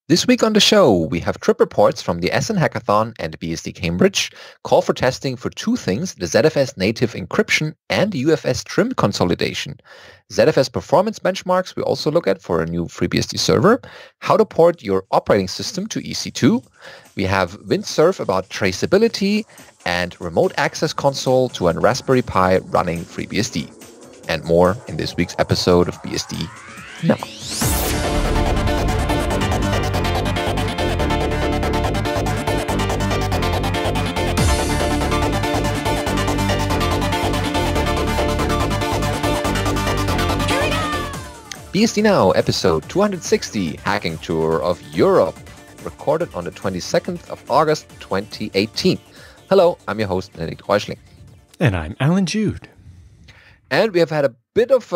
This week on the show, we have trip reports from the Essen Hackathon and BSD Cambridge, call for testing for two things, the ZFS native encryption and UFS trim consolidation. ZFS performance benchmarks we also look at for a new FreeBSD server, how to port your operating system to EC2. We have Vint Cerf about traceability and remote access console to a Raspberry Pi running FreeBSD. And more in this week's episode of BSD Now. BSD Now, episode 260, Hacking Tour of Europe, recorded on the 22nd of August 2018. Hello, I'm your host, Benedikt Reuschling. And I'm Alan Jude. And we have had a bit of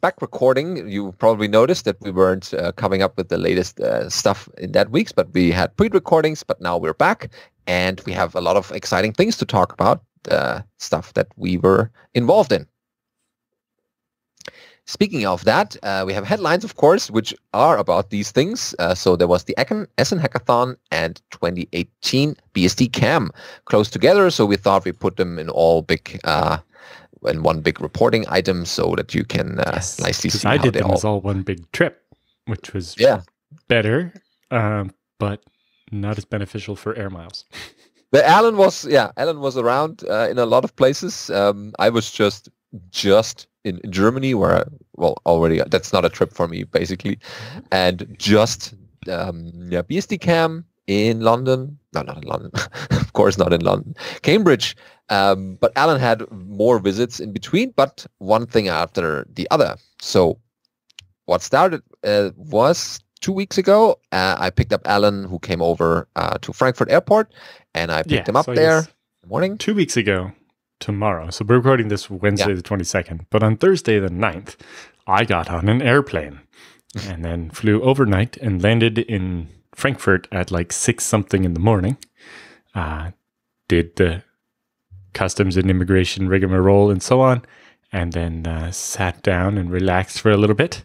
back recording. You probably noticed that we weren't coming up with the latest stuff in that week, but we had pre-recordings, but now we're back, and we have a lot of exciting things to talk about, stuff that we were involved in. Speaking of that, we have headlines, of course, which are about these things. So there was the Essen Hackathon and 2018 BSDCam close together. So we thought we put them in all big, in one big reporting item, so that you can nicely see how I did them as all one big trip, which was better, but not as beneficial for air miles. But Alan was around in a lot of places. I was just in Germany, where already that's not a trip for me basically, and just BSDCam in London. No, not in London. Of course, not in London. Cambridge. But Alan had more visits in between, but one thing after the other. So what started was 2 weeks ago. I picked up Alan, who came over to Frankfurt Airport, and I picked him up there in the morning. 2 weeks ago. Tomorrow. So we're recording this Wednesday the 22nd. But on Thursday the 9th, I got on an airplane and then flew overnight and landed in Frankfurt at like 6-something in the morning. Did the customs and immigration rigmarole and so on. And then sat down and relaxed for a little bit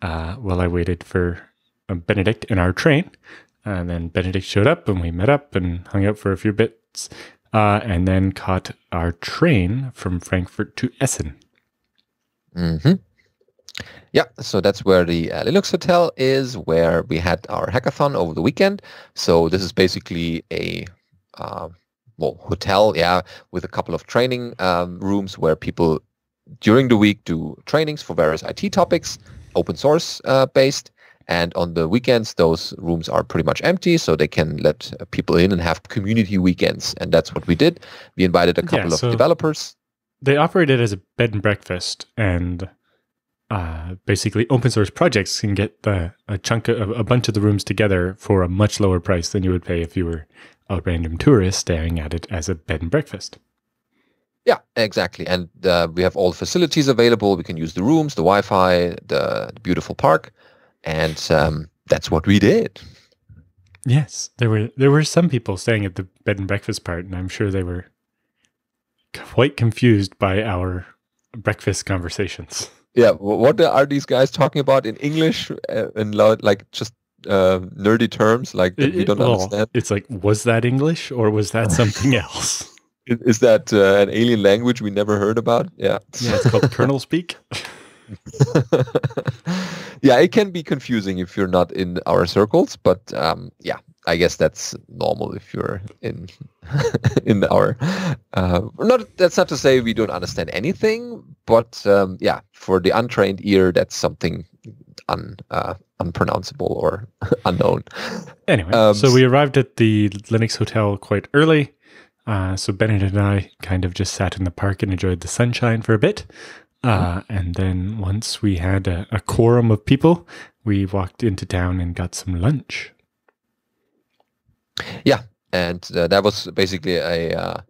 while I waited for Benedikt in our train. And then Benedikt showed up and we met up and hung out for a few bits. And then caught our train from Frankfurt to Essen. Mm-hmm. Yeah, so that's where the Linux Hotel is, where we had our hackathon over the weekend. So this is basically a hotel, with a couple of training rooms where people during the week do trainings for various IT topics, open source based. And on the weekends, those rooms are pretty much empty, so they can let people in and have community weekends. And that's what we did. We invited a couple of developers. They operated as a bed and breakfast, and basically open source projects can get a bunch of the rooms together for a much lower price than you would pay if you were a random tourist staring at it as a bed and breakfast. Yeah, exactly. And we have all facilities available. We can use the rooms, the Wi-Fi, the beautiful park. And that's what we did. Yes, there were some people staying at the bed and breakfast part, and I'm sure they were quite confused by our breakfast conversations. Yeah, what are these guys talking about in English and like just nerdy terms like that we don't understand? It's like, was that English or was that something else? Is that an alien language we never heard about? Yeah, it's called kernel speak. Yeah, it can be confusing if you're not in our circles, but I guess that's normal if you're in in our that's not to say we don't understand anything, but for the untrained ear, that's something unpronounceable or unknown. Anyway, so we arrived at the Linux Hotel quite early. So Benedikt and I kind of just sat in the park and enjoyed the sunshine for a bit. And then once we had a quorum of people, we walked into town and got some lunch. Yeah, and that was basically a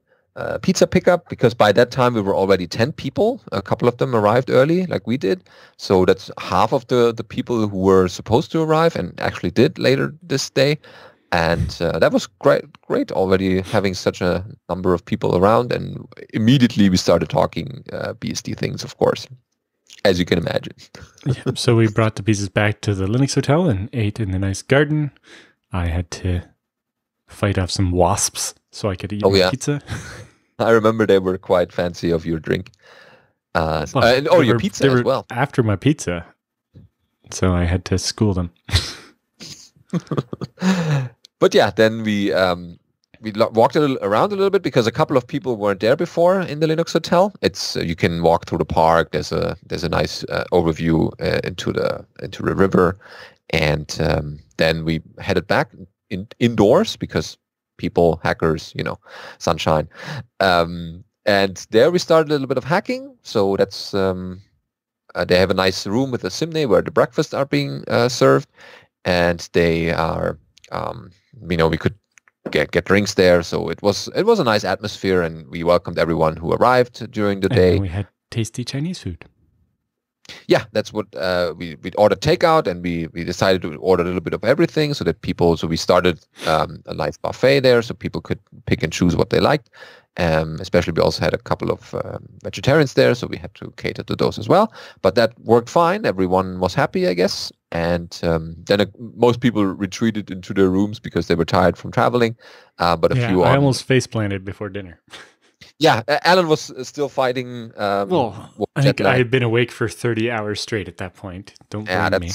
pizza pickup, because by that time we were already 10 people. A couple of them arrived early, like we did. So that's half of the people who were supposed to arrive and actually did later this day. And that was great already having such a number of people around. And immediately we started talking BSD things, of course. as you can imagine. Yeah, so we brought the pieces back to the Linux hotel and ate in the nice garden. I had to fight off some wasps so I could eat my pizza. I remember they were quite fancy of your drink. Your pizza they as were well. After my pizza, so I had to school them. But yeah, then we walked around a little bit because a couple of people weren't there before in the Linux hotel. It's you can walk through the park. There's a nice overview into the river, and then we headed back indoors because hackers, sunshine. And there we started a little bit of hacking. So that's they have a nice room with a chimney where the breakfasts are being served, and they are we could get drinks there. So it was a nice atmosphere, and we welcomed everyone who arrived during the day. And we had tasty Chinese food. Yeah, that's what we ordered takeout, and we decided to order a little bit of everything so that so we started a nice buffet there so people could pick and choose what they liked. Especially we also had a couple of vegetarians there, so we had to cater to those as well. But that worked fine. Everyone was happy, I guess. And then most people retreated into their rooms because they were tired from traveling. But I almost face planted before dinner. Yeah, Alan was still fighting. I think I had been awake for 30 hours straight at that point. Don't blame me.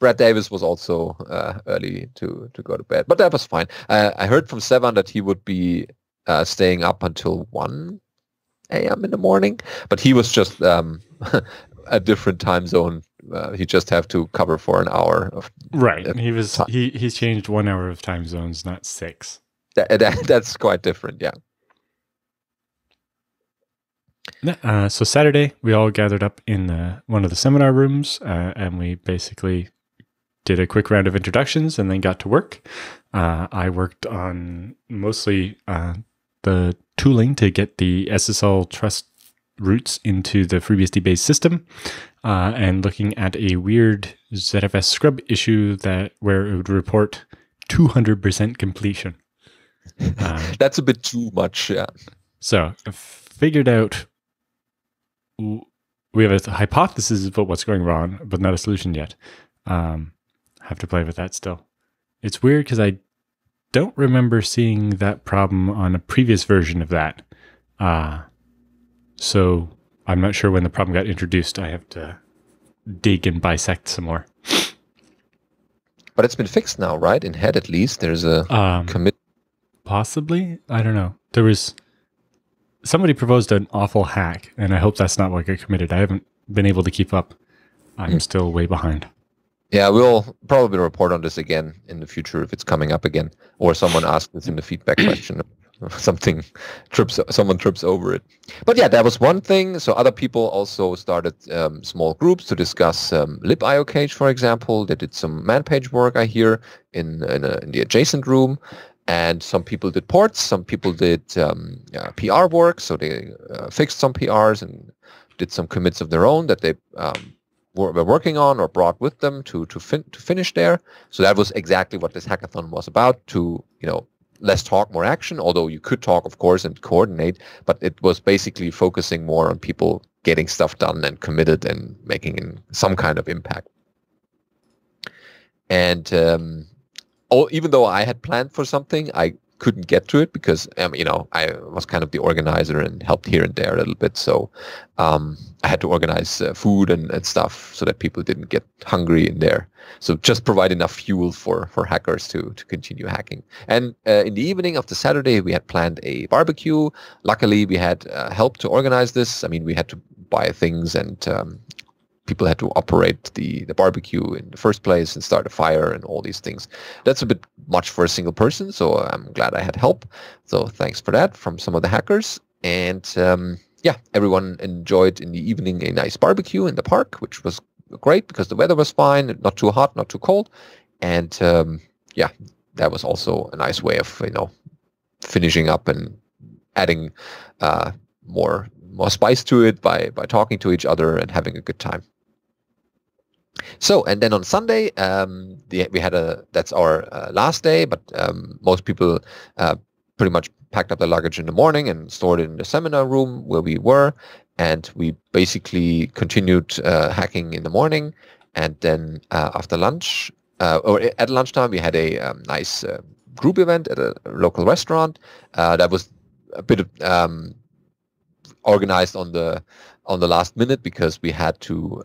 Brad Davis was also early to go to bed, but that was fine. I heard from Sevan that he would be staying up until 1 a.m. in the morning, but he was just a different time zone. He just have to cover for an hour of he's changed 1 hour of time zones, not 6. That's quite different, yeah. So Saturday, we all gathered up in one of the seminar rooms, and we basically did a quick round of introductions and then got to work. I worked on mostly the tooling to get the SSL trust roots into the FreeBSD-based system, and looking at a weird ZFS scrub issue where it would report 200% completion. That's a bit too much, yeah. So I figured out we have a hypothesis about what's going wrong, but not a solution yet. Have to play with that still. It's weird because I don't remember seeing that problem on a previous version of that. So I'm not sure when the problem got introduced. I have to dig and bisect some more. But it's been fixed now, right? In head, at least. There's a commit. Possibly? I don't know. Somebody proposed an awful hack, and I hope that's not what got committed. I haven't been able to keep up. I'm still way behind. Yeah, we'll probably report on this again in the future if it's coming up again, or someone asks us in the feedback question. Someone trips over it. But yeah, that was one thing. So other people also started small groups to discuss libIOCage, for example. They did some man page work, I hear, in the adjacent room. And some people did ports, some people did PR work, so they fixed some PRs and did some commits of their own that they were working on or brought with them to finish there. So that was exactly what this hackathon was about, to less talk, more action, although you could talk, of course, and coordinate, but it was basically focusing more on people getting stuff done and committed and making some kind of impact. And even though I had planned for something, I couldn't get to it because, I was kind of the organizer and helped here and there a little bit. So I had to organize food and stuff so that people didn't get hungry in there. So just provide enough fuel for hackers to continue hacking. And in the evening of the Saturday, we had planned a barbecue. Luckily, we had help to organize this. I mean, we had to buy things and people had to operate the barbecue in the first place and start a fire and all these things. That's a bit much for a single person, so I'm glad I had help. So thanks for that from some of the hackers. And everyone enjoyed in the evening a nice barbecue in the park, which was great because the weather was fine, not too hot, not too cold. And that was also a nice way of finishing up and adding more spice to it by talking to each other and having a good time. So, and then on Sunday, we had that's our last day, but most people pretty much packed up their luggage in the morning and stored it in the seminar room where we were. and we basically continued hacking in the morning, and then after lunch, or at lunchtime, we had a nice group event at a local restaurant. That was a bit of, organized on the last minute because we had to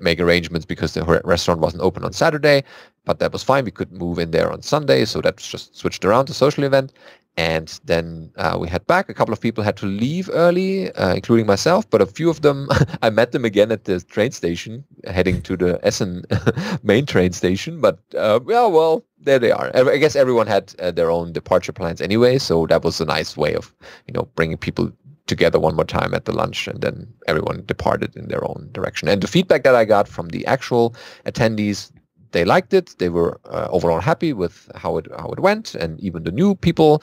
make arrangements because the restaurant wasn't open on Saturday, but that was fine. We could move in there on Sunday, so that was just switched around to social event. And then we had back. A couple of people had to leave early, including myself, but a few of them, I met them again at the train station, heading to the Essen main train station. But yeah, well, there they are. I guess everyone had their own departure plans anyway, so that was a nice way of, bringing people together one more time at the lunch, and then everyone departed in their own direction. And the feedback that I got from the actual attendees, they liked it. They were overall happy with how it went, and even the new people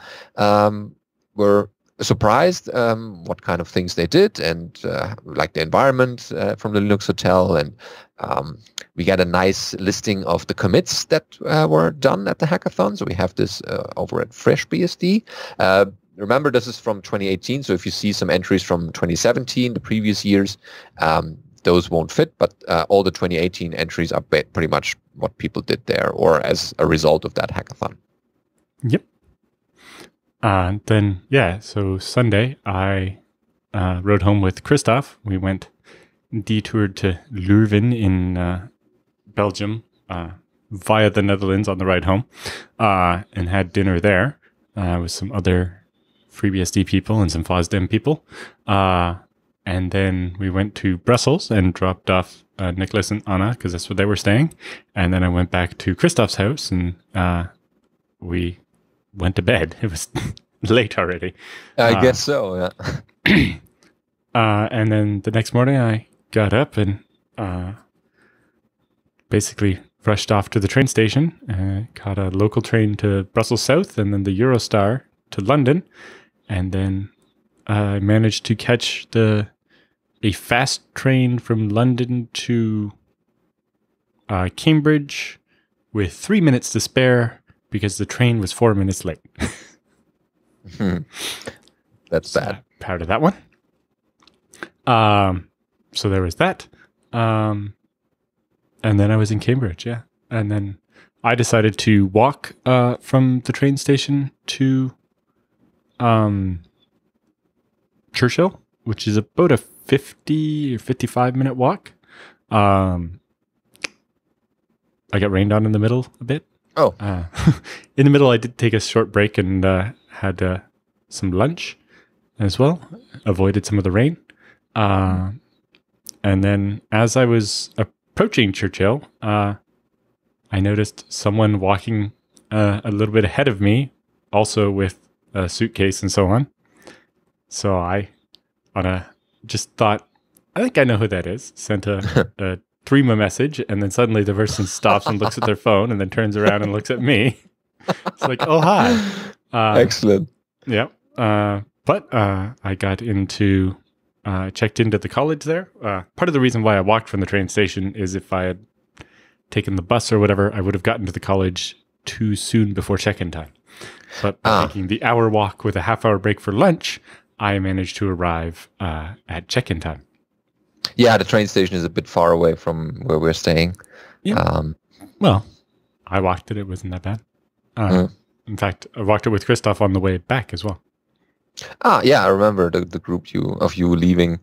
were surprised what kind of things they did, and like the environment from the Linux Hotel. And we got a nice listing of the commits that were done at the hackathon. So we have this over at FreeBSD. Remember, this is from 2018, so if you see some entries from 2017, the previous years, those won't fit, but all the 2018 entries are pretty much what people did there, or as a result of that hackathon. Yep. Then, yeah, so Sunday, I rode home with Christoph. We went detoured to Leuven in Belgium via the Netherlands on the ride home, and had dinner there with some other FreeBSD people and some FOSDEM people. And then we went to Brussels and dropped off Nicholas and Anna because that's where they were staying. And then I went back to Christoph's house and we went to bed. It was late already. I guess so, yeah. And then the next morning I got up and basically rushed off to the train station, caught a local train to Brussels South and then the Eurostar to London. And then I managed to catch a fast train from London to Cambridge with 3 minutes to spare because the train was 4 minutes late. That's bad. Proud of that one. So there was that. And then I was in Cambridge, yeah. And then I decided to walk from the train station to Churchill, which is about a 50 or 55 minute walk. I got rained on in the middle a bit. Oh. In the middle, I did take a short break and had some lunch as well. Avoided some of the rain. And then as I was approaching Churchill, I noticed someone walking a little bit ahead of me, also with a suitcase and so on. So I, just thought, I think I know who that is. Sent a Threema message, and then suddenly the person stops and looks at their phone, and then turns around and looks at me. It's like, oh, hi. Excellent. Yeah. But I got into, checked into the college there. Part of the reason why I walked from the train station is if I had taken the bus or whatever, I would have gotten to the college too soon before check-in time. But by taking the hour walk with a half-hour break for lunch, I managed to arrive at check-in time. Yeah, the train station is a bit far away from where we're staying. Yeah. Well, I walked it. It wasn't that bad. In fact, I walked it with Christoph on the way back as well. Yeah, I remember the group of you leaving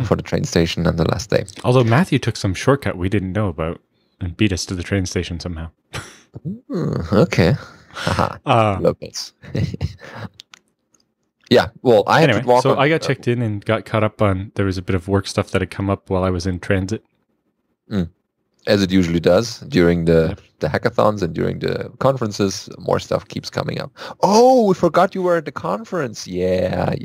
for the train station on the last day. Although Matthew took some shortcut we didn't know about and beat us to the train station somehow. Okay. Locals. Yeah, well, I had to walk so on, I got checked in and got caught up on, there was a bit of work stuff that had come up while I was in transit. As it usually does during the hackathons and during the conferences, more stuff keeps coming up. Oh, we forgot you were at the conference. Yeah.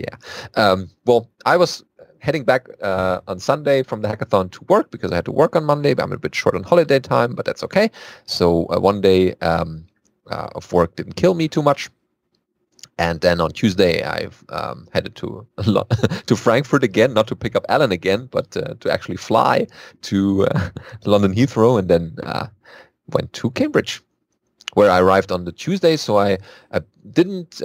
Well, I was heading back on Sunday from the hackathon to work because I had to work on Monday, but I'm a bit short on holiday time, but that's okay. So one day of work didn't kill me too much. And then on Tuesday, I've headed to Frankfurt again, not to pick up Alan again, but to actually fly to London Heathrow, and then went to Cambridge. where I arrived on the Tuesday. So I didn't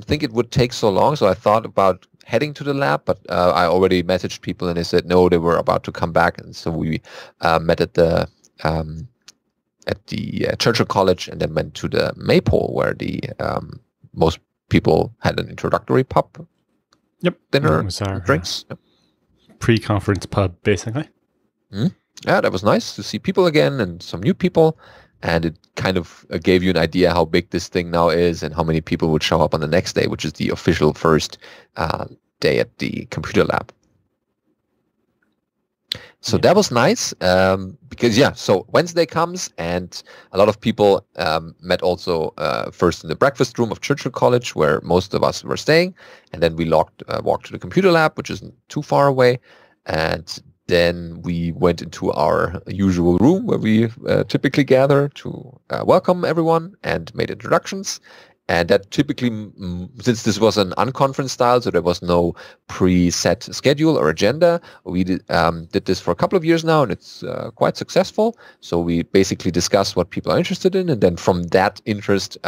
think it would take so long. So I thought about heading to the lab, but I already messaged people and they said no, they were about to come back. And so we met at the Churchill College and then went to the Maypole where the most people had an introductory pub. Yep. Dinner, was our, drinks. Pre-conference pub, basically. Yeah, that was nice to see people again and some new people. And it kind of gave you an idea how big this thing now is and how many people would show up on the next day, which is the official first day at the computer lab. So that was nice because, so Wednesday comes and a lot of people met also first in the breakfast room of Churchill College where most of us were staying. And then we walked to the computer lab, which isn't too far away. And then we went into our usual room where we typically gather to welcome everyone and made introductions. And that typically, since this was an unconference style, so there was no preset schedule or agenda, we did this for a couple of years now, and it's quite successful. So we basically discuss what people are interested in, and then from that interest,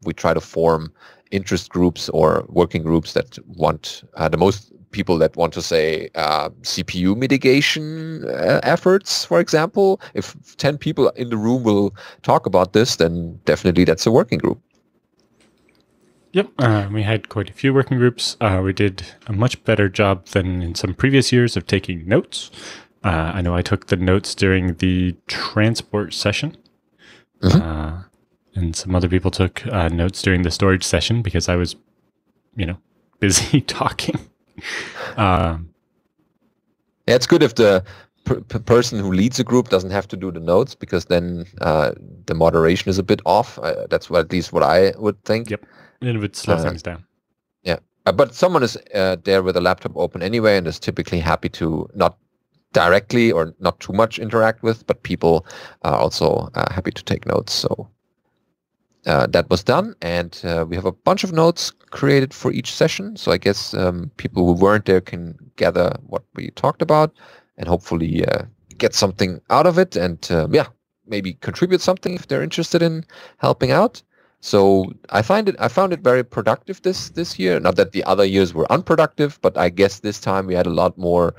we try to form interest groups or working groups that want the most people that want to say CPU mitigation efforts, for example. If 10 people in the room will talk about this, then definitely that's a working group. Yep, we had quite a few working groups. We did a much better job than in some previous years of taking notes. I know I took the notes during the transport session. And some other people took notes during the storage session because I was, busy talking. Yeah, it's good if the person who leads a group doesn't have to do the notes because then the moderation is a bit off. That's at least what I would think. Yep. It would slow things down. Yeah. But someone is there with a laptop open anyway and is typically happy to not directly or not too much interact with, but people are also happy to take notes. So that was done. And we have a bunch of notes created for each session. So I guess people who weren't there can gather what we talked about and hopefully get something out of it and maybe contribute something if they're interested in helping out. So I found it very productive this year. Not that the other years were unproductive, but I guess this time we had a lot more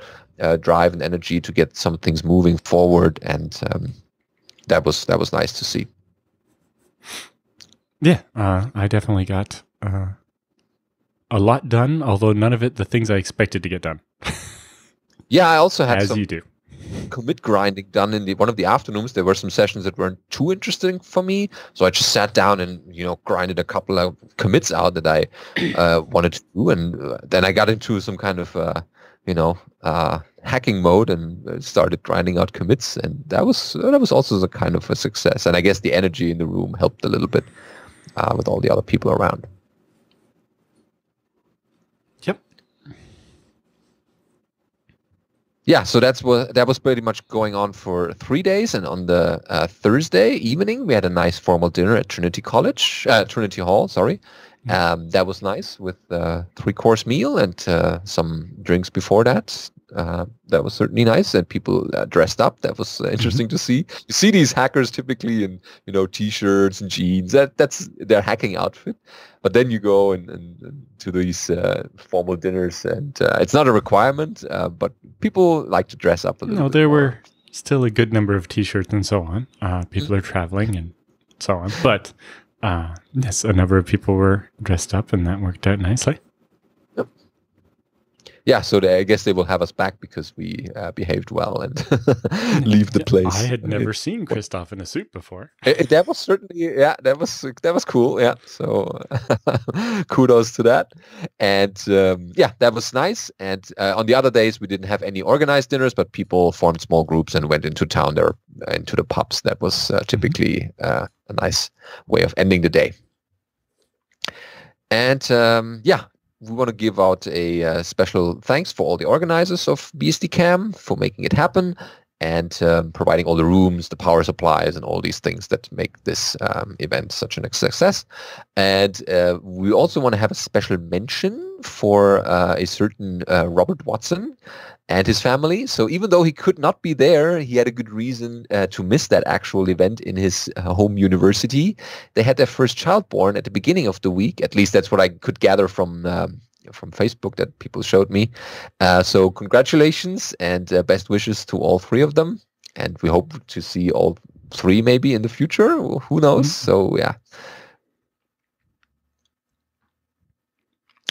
drive and energy to get some things moving forward, and that was nice to see. Yeah, I definitely got a lot done, although none of it the things I expected to get done. Yeah, I also had as you do. Commit grinding done in one of the afternoons. There were some sessions that weren't too interesting for me, so I just sat down and grinded a couple of commits out that I wanted to do, and then I got into some kind of hacking mode and started grinding out commits, and that was also a kind of a success. And I guess the energy in the room helped a little bit with all the other people around. Yeah, so that was pretty much going on for 3 days, and on the Thursday evening we had a nice formal dinner at Trinity Hall. Sorry, that was nice with 3-course meal and some drinks before that. That was certainly nice, and people dressed up. That was interesting to see. You see these hackers typically in t-shirts and jeans. That's their hacking outfit. But then you go and to these formal dinners, and it's not a requirement, but people like to dress up a little bit there more. were still a good number of t-shirts and so on. People are traveling and so on. But yes, a number of people were dressed up, and that worked out nicely. Yep. Yeah, so I guess they will have us back because we behaved well and leave the place. I had never seen Christoph in a suit before. That was certainly, that was cool. Yeah, so kudos to that. And that was nice. And on the other days, we didn't have any organized dinners, but people formed small groups and went into town there, into the pubs. That was typically a nice way of ending the day. And we want to give out a special thanks for all the organizers of BSDCam for making it happen and providing all the rooms, the power supplies, and all these things that make this event such a success. And we also want to have a special mention for a certain Robert Watson and his family. So even though he could not be there, he had a good reason to miss that actual event in his home university. They had their first child born at the beginning of the week. At least that's what I could gather from Facebook that people showed me. So congratulations and best wishes to all three of them. And we hope to see all three maybe in the future. Who knows? So yeah.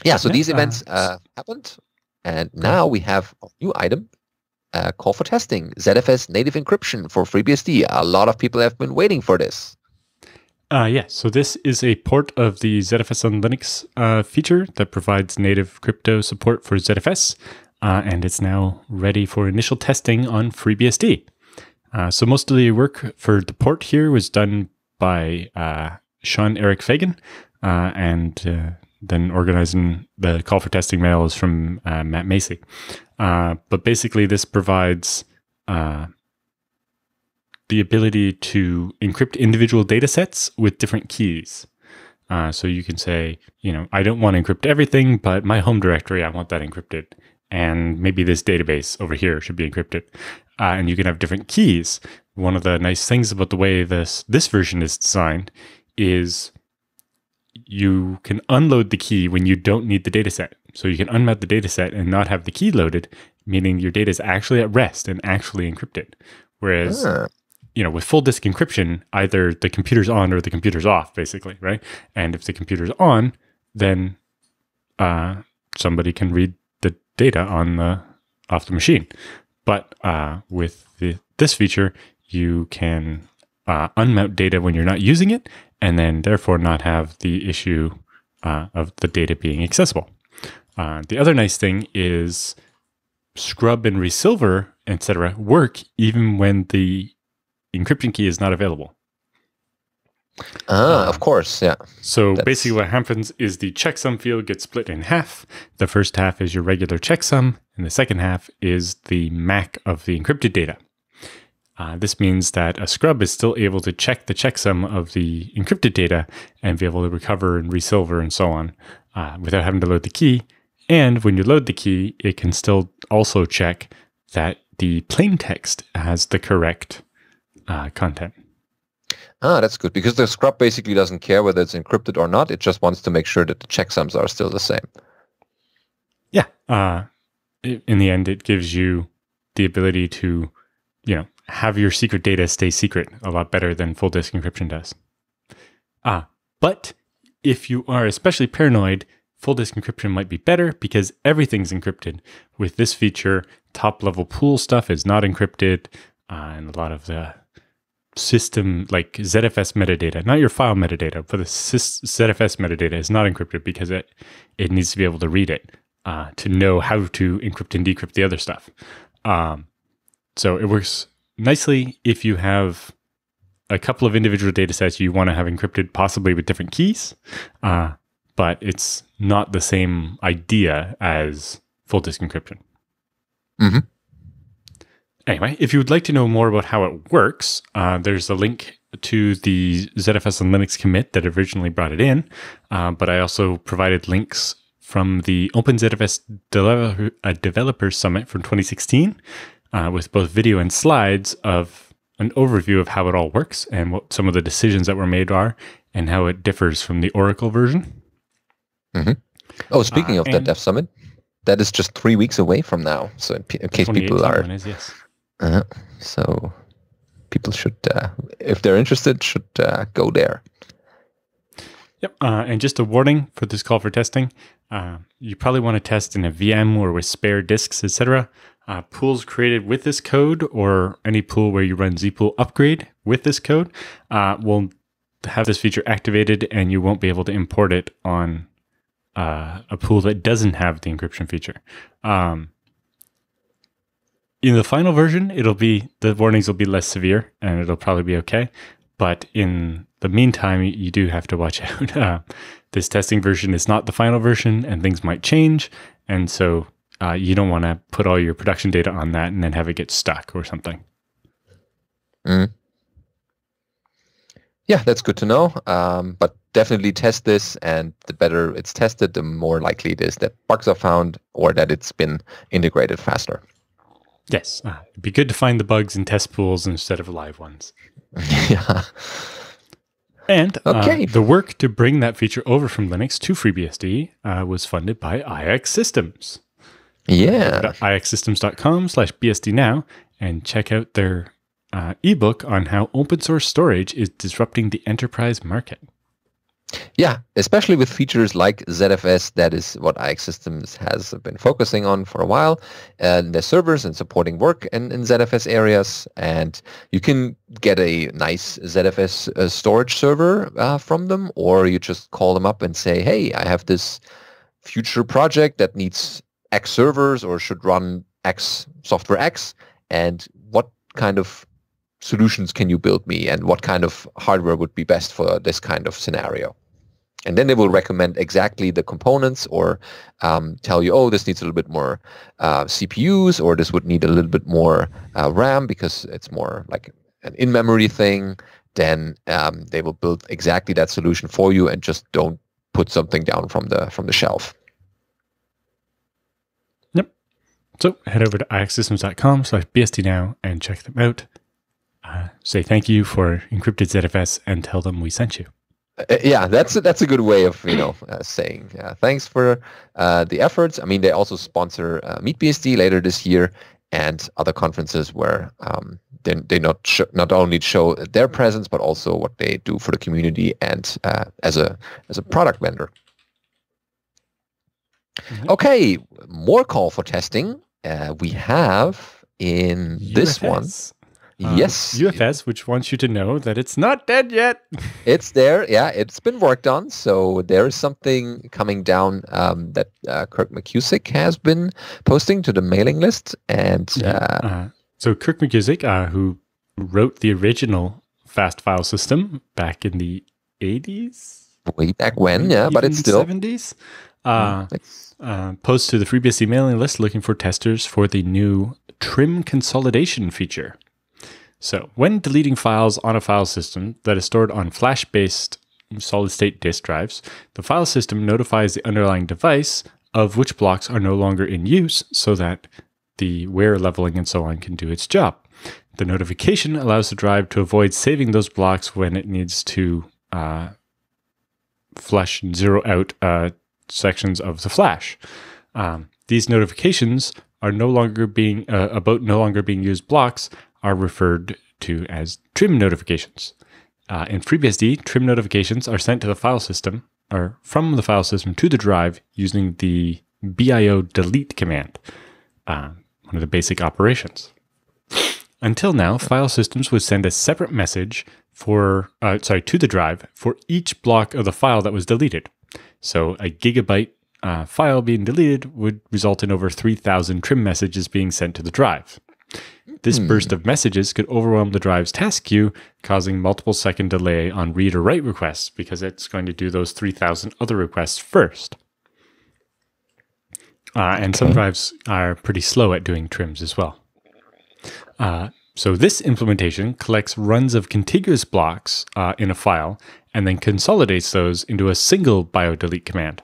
Yeah, so these events happened. And now we have a new item, call for testing, ZFS native encryption for FreeBSD. A lot of people have been waiting for this. Yeah, so this is a port of the ZFS on Linux feature that provides native crypto support for ZFS, and it's now ready for initial testing on FreeBSD. So most of the work for the port here was done by Sean Eric Fagan, and then organizing the call for testing mail is from Matt Macy. But basically this provides the ability to encrypt individual data sets with different keys. So you can say, I don't want to encrypt everything, but my home directory, I want that encrypted. And maybe this database over here should be encrypted. And you can have different keys. One of the nice things about the way this version is designed is you can unload the key when you don't need the dataset. So you can unmount the dataset and not have the key loaded, meaning your data is actually at rest and actually encrypted. Whereas, with full disk encryption, either the computer's on or the computer's off, basically, right? And if the computer's on, then somebody can read the data off the machine. But with this feature, you can unmount data when you're not using it, and then therefore not have the issue of the data being accessible. The other nice thing is scrub and resilver, etc., work even when the encryption key is not available. Of course, yeah. So basically what happens is the checksum field gets split in half. The first half is your regular checksum, and the second half is the MAC of the encrypted data. This means that a scrub is still able to check the checksum of the encrypted data and be able to recover and resilver and so on without having to load the key. And when you load the key, it can still also check that the plain text has the correct content. That's good, because the scrub basically doesn't care whether it's encrypted or not. It just wants to make sure that the checksums are still the same. Yeah. In the end, it gives you the ability to, have your secret data stay secret a lot better than full disk encryption does. But if you are especially paranoid, full disk encryption might be better because everything's encrypted. With this feature, top level pool stuff is not encrypted, and a lot of the system, like ZFS metadata, not your file metadata, but the ZFS metadata is not encrypted because it needs to be able to read it to know how to encrypt and decrypt the other stuff. So it works nicely if you have a couple of individual data sets you want to have encrypted, possibly with different keys, but it's not the same idea as full disk encryption. Mm-hmm. Anyway, if you would like to know more about how it works, there's a link to the ZFS on Linux commit that originally brought it in, but I also provided links from the OpenZFS Developer Summit from 2016 with both video and slides of an overview of how it all works and what some of the decisions that were made are and how it differs from the Oracle version. Mm-hmm. Oh, speaking of that Dev Summit, that is just 3 weeks away from now. So in case people are... yes. So people should, if they're interested, should go there. Yep. And just a warning for this call for testing. You probably want to test in a VM or with spare disks, etc. Pools created with this code or any pool where you run zpool upgrade with this code will have this feature activated, and you won't be able to import it on a pool that doesn't have the encryption feature. In the final version, the warnings will be less severe and it'll probably be okay. But in the meantime, you do have to watch out. This testing version is not the final version and things might change. And so you don't want to put all your production data on that and then have it get stuck or something. Mm. Yeah, that's good to know. But definitely test this, and the better it's tested, the more likely it is that bugs are found or that it's been integrated faster. Yes, it'd be good to find the bugs in test pools instead of live ones. Yeah. And Okay. the work to bring that feature over from Linux to FreeBSD was funded by IX Systems. Yeah. ixsystems.com/BSD now and check out their ebook on how open source storage is disrupting the enterprise market. Yeah, especially with features like ZFS. That is what IX Systems has been focusing on for a while, and their servers and supporting work in ZFS areas. And you can get a nice ZFS storage server from them, or you just call them up and say, hey, I have this future project that needs X servers or should run X software X, and what kind of solutions can you build me, and what kind of hardware would be best for this kind of scenario? And then they will recommend exactly the components, or tell you, oh, this needs a little bit more CPUs, or this would need a little bit more RAM because it's more like an in-memory thing. Then they will build exactly that solution for you, and just don't put something down from the shelf. Yep. So head over to ixsystems.com/BSD now and check them out. Say thank you for encrypted ZFS and tell them we sent you. Yeah, that's a good way of saying thanks for the efforts. I mean, they also sponsor MeetBSD later this year and other conferences where they not only show their presence but also what they do for the community and as a product vendor. Mm-hmm. Okay, more call for testing. We have in UFS. This one. Yes. UFS, which wants you to know that it's not dead yet. It's there. Yeah, it's been worked on. So there is something coming down that Kirk McCusick has been posting to the mailing list. And so Kirk McCusick, who wrote the original fast file system back in the 80s? Way back when, yeah, but it's still 70s. Posts to the FreeBSD mailing list looking for testers for the new trim consolidation feature. So when deleting files on a file system that is stored on flash-based solid-state disk drives, the file system notifies the underlying device of which blocks are no longer in use so that the wear leveling and so on can do its job. The notification allows the drive to avoid saving those blocks when it needs to flush and zero out sections of the flash. These notifications are no longer being used blocks are referred to as trim notifications. In FreeBSD, trim notifications are sent to the file system, or from the file system to the drive using the bio delete command, one of the basic operations. Until now, file systems would send a separate message to the drive for each block of the file that was deleted. So a gigabyte file being deleted would result in over 3,000 trim messages being sent to the drive. This burst of messages could overwhelm the drive's task queue, causing multiple second delay on read or write requests because it's going to do those 3,000 other requests first. And some drives are pretty slow at doing trims as well. So this implementation collects runs of contiguous blocks in a file and then consolidates those into a single biodelete command.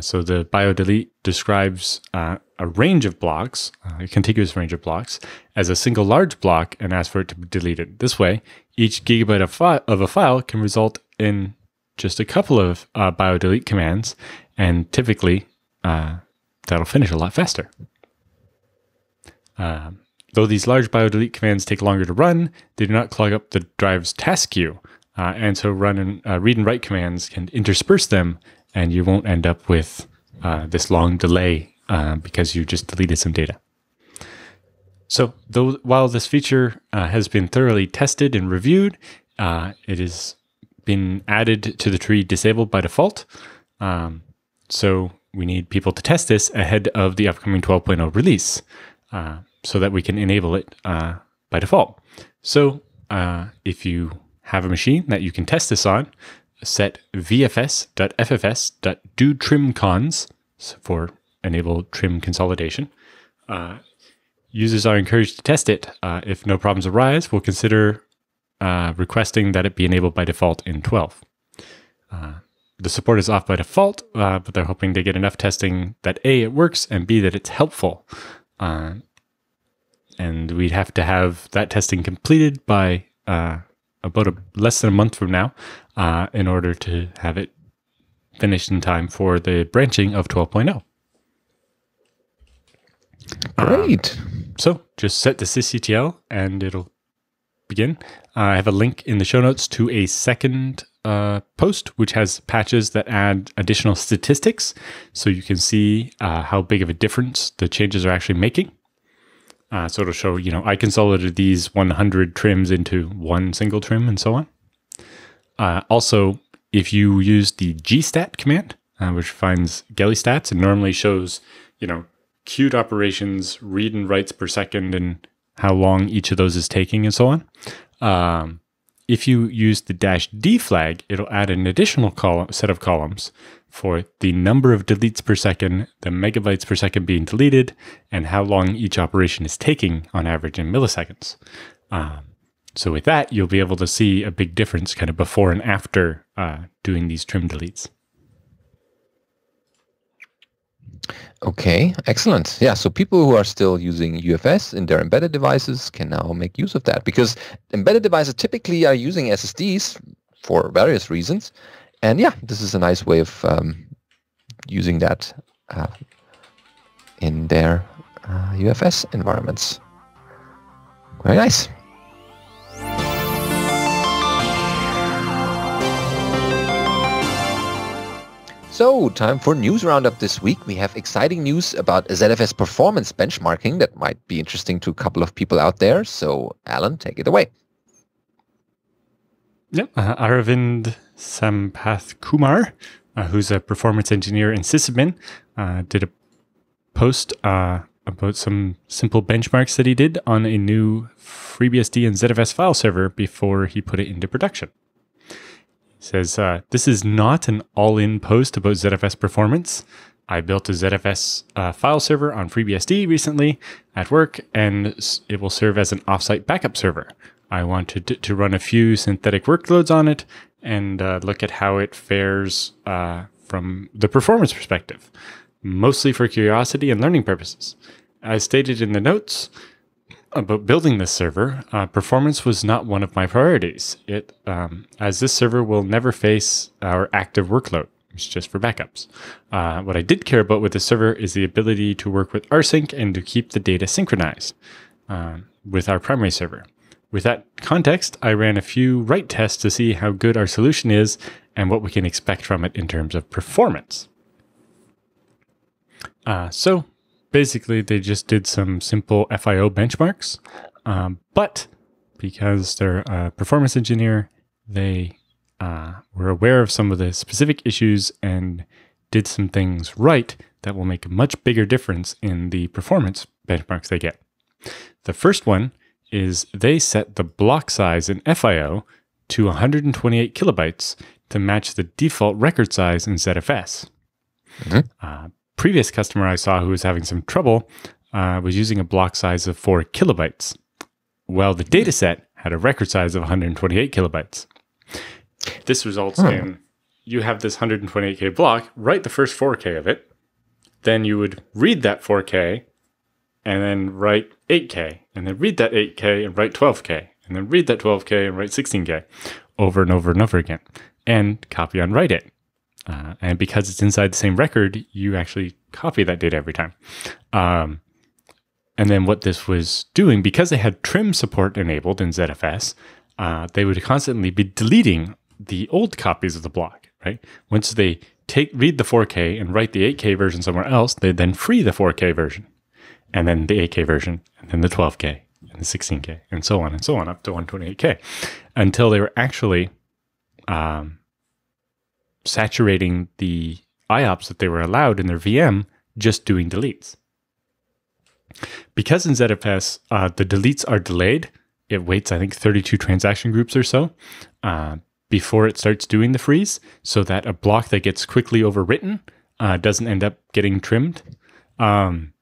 So the biodelete describes a range of blocks, a contiguous range of blocks, as a single large block and asks for it to be deleted. This way, each gigabyte of a file can result in just a couple of biodelete commands, and typically that'll finish a lot faster. Though these large biodelete commands take longer to run, they do not clog up the drive's task queue, and so read and write commands can intersperse them, and you won't end up with this long delay because you just deleted some data. So while this feature has been thoroughly tested and reviewed, it has been added to the tree disabled by default. So we need people to test this ahead of the upcoming 12.0 release so that we can enable it by default. So if you have a machine that you can test this on, set vfs.ffs.do_trim_cons for enable trim consolidation. Users are encouraged to test it. If no problems arise, we'll consider requesting that it be enabled by default in 12. The support is off by default, but they're hoping to get enough testing that A, it works, and B, that it's helpful. And we'd have to have that testing completed by about less than a month from now in order to have it finished in time for the branching of 12.0. Great. So just set the sysctl and it'll begin. I have a link in the show notes to a second post, which has patches that add additional statistics. So you can see how big of a difference the changes are actually making. So it'll show, I consolidated these 100 trims into one single trim and so on. Also, if you use the gstat command, which finds Geli stats and normally shows, queued operations, read and writes per second, and how long each of those is taking and so on. If you use the -d flag, it'll add an additional set of columns for the number of deletes per second, the megabytes per second being deleted, and how long each operation is taking on average in milliseconds. So with that, you'll be able to see a big difference kind of before and after doing these trim deletes. Okay, excellent. Yeah, so people who are still using UFS in their embedded devices can now make use of that, because embedded devices typically are using SSDs for various reasons. And yeah, this is a nice way of using that in their UFS environments. Very nice. So, time for news roundup this week. We have exciting news about ZFS performance benchmarking that might be interesting to a couple of people out there. So, Alan, take it away. Yep, Aravind Sampath Kumar, who's a performance engineer in sysadmin, did a post about some simple benchmarks that he did on a new FreeBSD and ZFS file server before he put it into production. He says, this is not an all-in post about ZFS performance. I built a ZFS file server on FreeBSD recently at work, and it will serve as an offsite backup server. I wanted to run a few synthetic workloads on it and look at how it fares from the performance perspective, mostly for curiosity and learning purposes. As stated in the notes about building this server, performance was not one of my priorities. As this server will never face our active workload. It's just for backups. What I did care about with the server is the ability to work with rsync and to keep the data synchronized with our primary server. With that context, I ran a few write tests to see how good our solution is and what we can expect from it in terms of performance. So basically, they just did some simple FIO benchmarks, but because they're a performance engineer, they were aware of some of the specific issues and did some things right that will make a much bigger difference in the performance benchmarks they get. The first one is they set the block size in FIO to 128 kilobytes to match the default record size in ZFS. Mm-hmm. Previous customer I saw who was having some trouble was using a block size of 4 kilobytes, while the dataset had a record size of 128 kilobytes. This results in you have this 128K block, write the first 4K of it, then you would read that 4K, and then write 8K, and then read that 8K and write 12K, and then read that 12K and write 16K, over and over and over again, and copy on write it. And because it's inside the same record, you actually copy that data every time. And then what this was doing, because they had trim support enabled in ZFS, they would constantly be deleting the old copies of the block, right? Once they read the 4K and write the 8K version somewhere else, they then free the 4K version, and then the 8K version, and then the 12K, and the 16K, and so on, up to 128K, until they were actually saturating the IOPS that they were allowed in their VM, just doing deletes. Because in ZFS, the deletes are delayed, it waits, I think, 32 transaction groups or so before it starts doing the freeze, so that a block that gets quickly overwritten doesn't end up getting trimmed to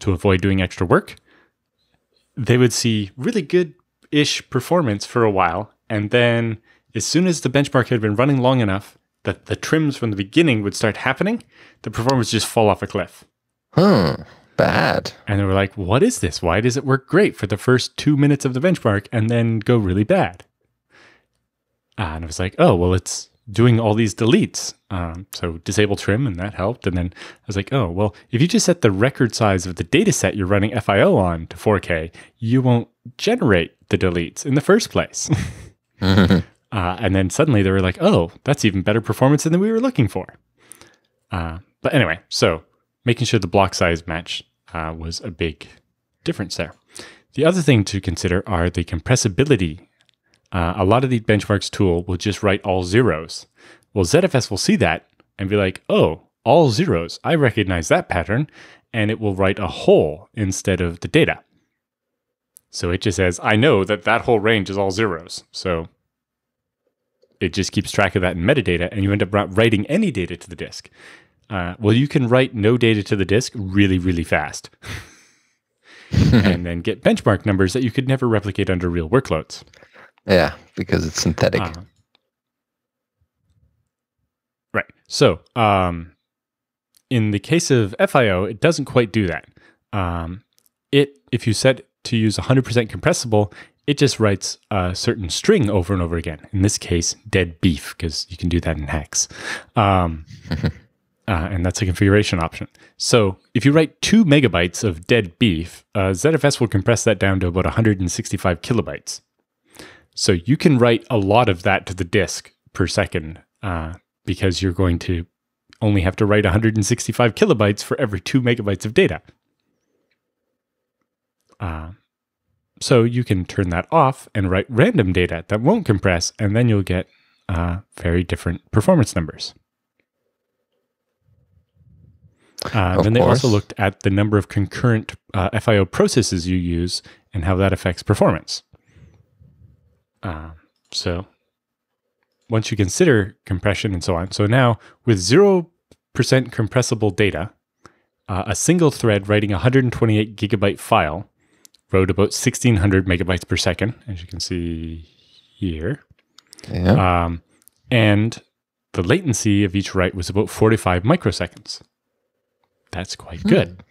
avoid doing extra work. They would see really good-ish performance for a while, And then as soon as the benchmark had been running long enough that the trims from the beginning would start happening, the performance just fall off a cliff. Bad. And they were like, what is this? Why does it work great for the first 2 minutes of the benchmark and then go really bad? And I was like, oh, well, it's doing all these deletes. So disable trim, and that helped. And then I was like, oh, well, if you just set the record size of the data set you're running FIO on to 4K, you won't generate the deletes in the first place. And then suddenly they were like, oh, that's even better performance than we were looking for. But anyway, so making sure the block size match was a big difference there. The other thing to consider are the compressibility. A lot of the benchmarks tool will just write all zeros. Well, ZFS will see that and be like, oh, all zeros. I recognize that pattern. And it will write a whole instead of the data. So it just says, I know that that whole range is all zeros. So it just keeps track of that in metadata, and you end up not writing any data to the disk. Well, you can write no data to the disk really, really fast. And then get benchmark numbers that you could never replicate under real workloads. Yeah, because it's synthetic. Right. So in the case of FIO, it doesn't quite do that. If you set to use 100% compressible, it just writes a certain string over and over again. In this case, dead beef, because you can do that in hex. And that's a configuration option. So if you write 2 megabytes of dead beef, ZFS will compress that down to about 165 kilobytes. So you can write a lot of that to the disk per second because you're going to only have to write 165 kilobytes for every 2 megabytes of data. So you can turn that off and write random data that won't compress, and then you'll get very different performance numbers. Then they also looked at the number of concurrent FIO processes you use and how that affects performance. So once you consider compression and so on, so now with 0% compressible data, a single thread writing a 128 gigabyte file wrote about 1600 megabytes per second, as you can see here. Yeah. And the latency of each write was about 45 microseconds. That's quite good.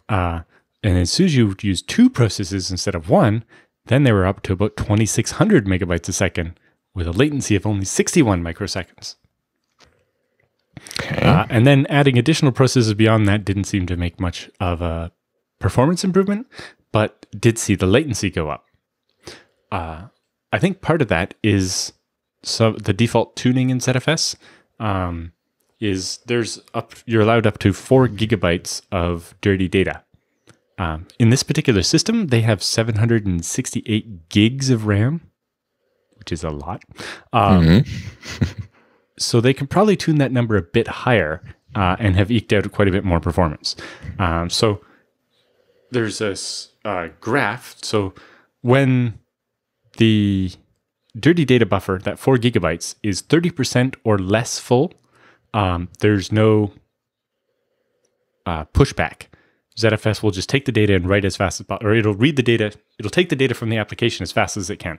And as soon as you use 2 processes instead of 1, then they were up to about 2600 megabytes a second with a latency of only 61 microseconds. Okay. And then adding additional processes beyond that didn't seem to make much of a performance improvement, but did see the latency go up. I think part of that is the default tuning in ZFS is you're allowed up to 4 gigabytes of dirty data. In this particular system, they have 768 gigs of RAM, which is a lot. So they can probably tune that number a bit higher and have eked out quite a bit more performance. So there's this graph. So when the dirty data buffer, that 4 gigabytes, is 30% or less full, there's no pushback. ZFS will just take the data and write as fast as possible, or it'll read the data. It'll take the data from the application as fast as it can.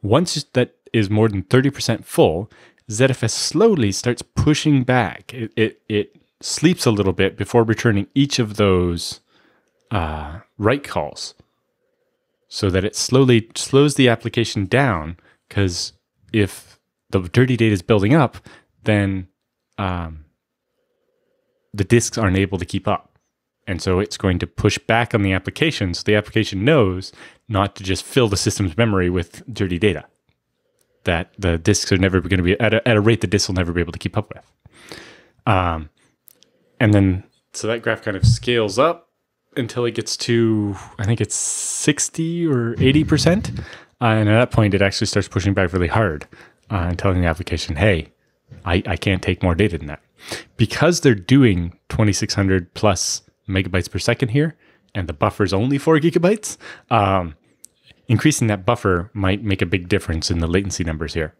Once that is more than 30% full, ZFS slowly starts pushing back. It sleeps a little bit before returning each of those write calls, so that it slowly slows the application down, because if the dirty data is building up, then the disks aren't able to keep up. And so it's going to push back on the application, so the application knows not to just fill the system's memory with dirty data, that the disks are never going to be at a rate the disks will never be able to keep up with. And then, so that graph kind of scales up until it gets to, I think it's 60 or 80%. And at that point, it actually starts pushing back really hard and telling the application, hey, I can't take more data than that. Because they're doing 2600 plus megabytes per second here, and the buffer is only 4 gigabytes, increasing that buffer might make a big difference in the latency numbers here.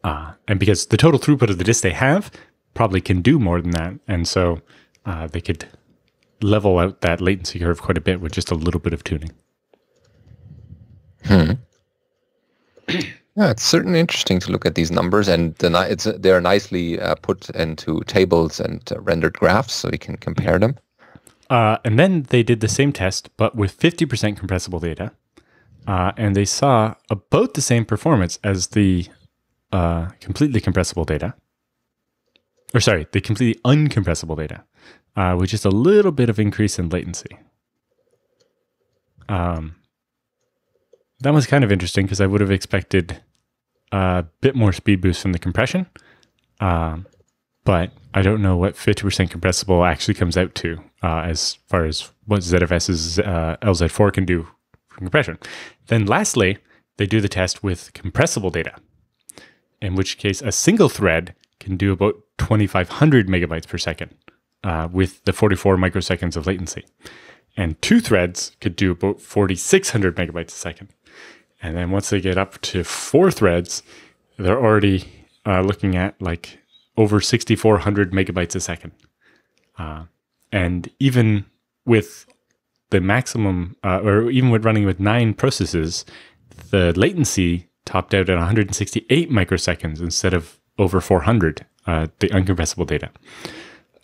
And because the total throughput of the disk they have probably can do more than that, and so they could level out that latency curve quite a bit with just a little bit of tuning. Yeah, it's certainly interesting to look at these numbers, and they're nicely put into tables and rendered graphs, so you can compare them. And then they did the same test, but with 50% compressible data, and they saw about the same performance as the completely compressible data. Or sorry, the completely uncompressible data, with just a little bit of increase in latency. That was kind of interesting because I would have expected a bit more speed boost from the compression, but I don't know what 50% compressible actually comes out to as far as what ZFS's LZ4 can do for compression. Then lastly, they do the test with compressible data, in which case a single thread can do about 2,500 megabytes per second with the 44 microseconds of latency. And two threads could do about 4,600 megabytes a second. And then once they get up to four threads, they're already looking at like over 6,400 megabytes a second. And even with the maximum, or even with running with 9 processes, the latency topped out at 168 microseconds instead of over 400, the uncompressible data.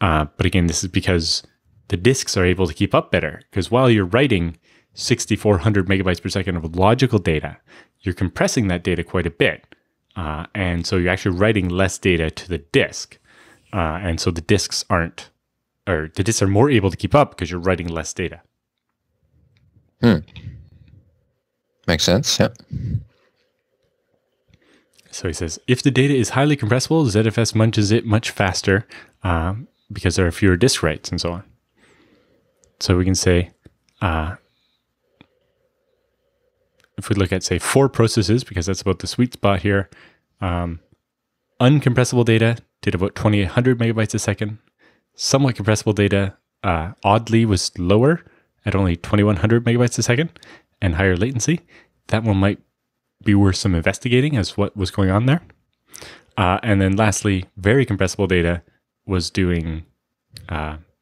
But again, this is because the disks are able to keep up better, because while you're writing 6,400 megabytes per second of logical data, you're compressing that data quite a bit. And so you're actually writing less data to the disk. And so the disks are more able to keep up because you're writing less data. Makes sense, yeah. So he says, if the data is highly compressible, ZFS munches it much faster because there are fewer disk writes and so on. So we can say, if we look at, say, 4 processes, because that's about the sweet spot here, uncompressible data did about 2,800 megabytes a second. Somewhat compressible data, oddly, was lower at only 2,100 megabytes a second and higher latency. That one might be worth some investigating as what was going on there. And then lastly, very compressible data was doing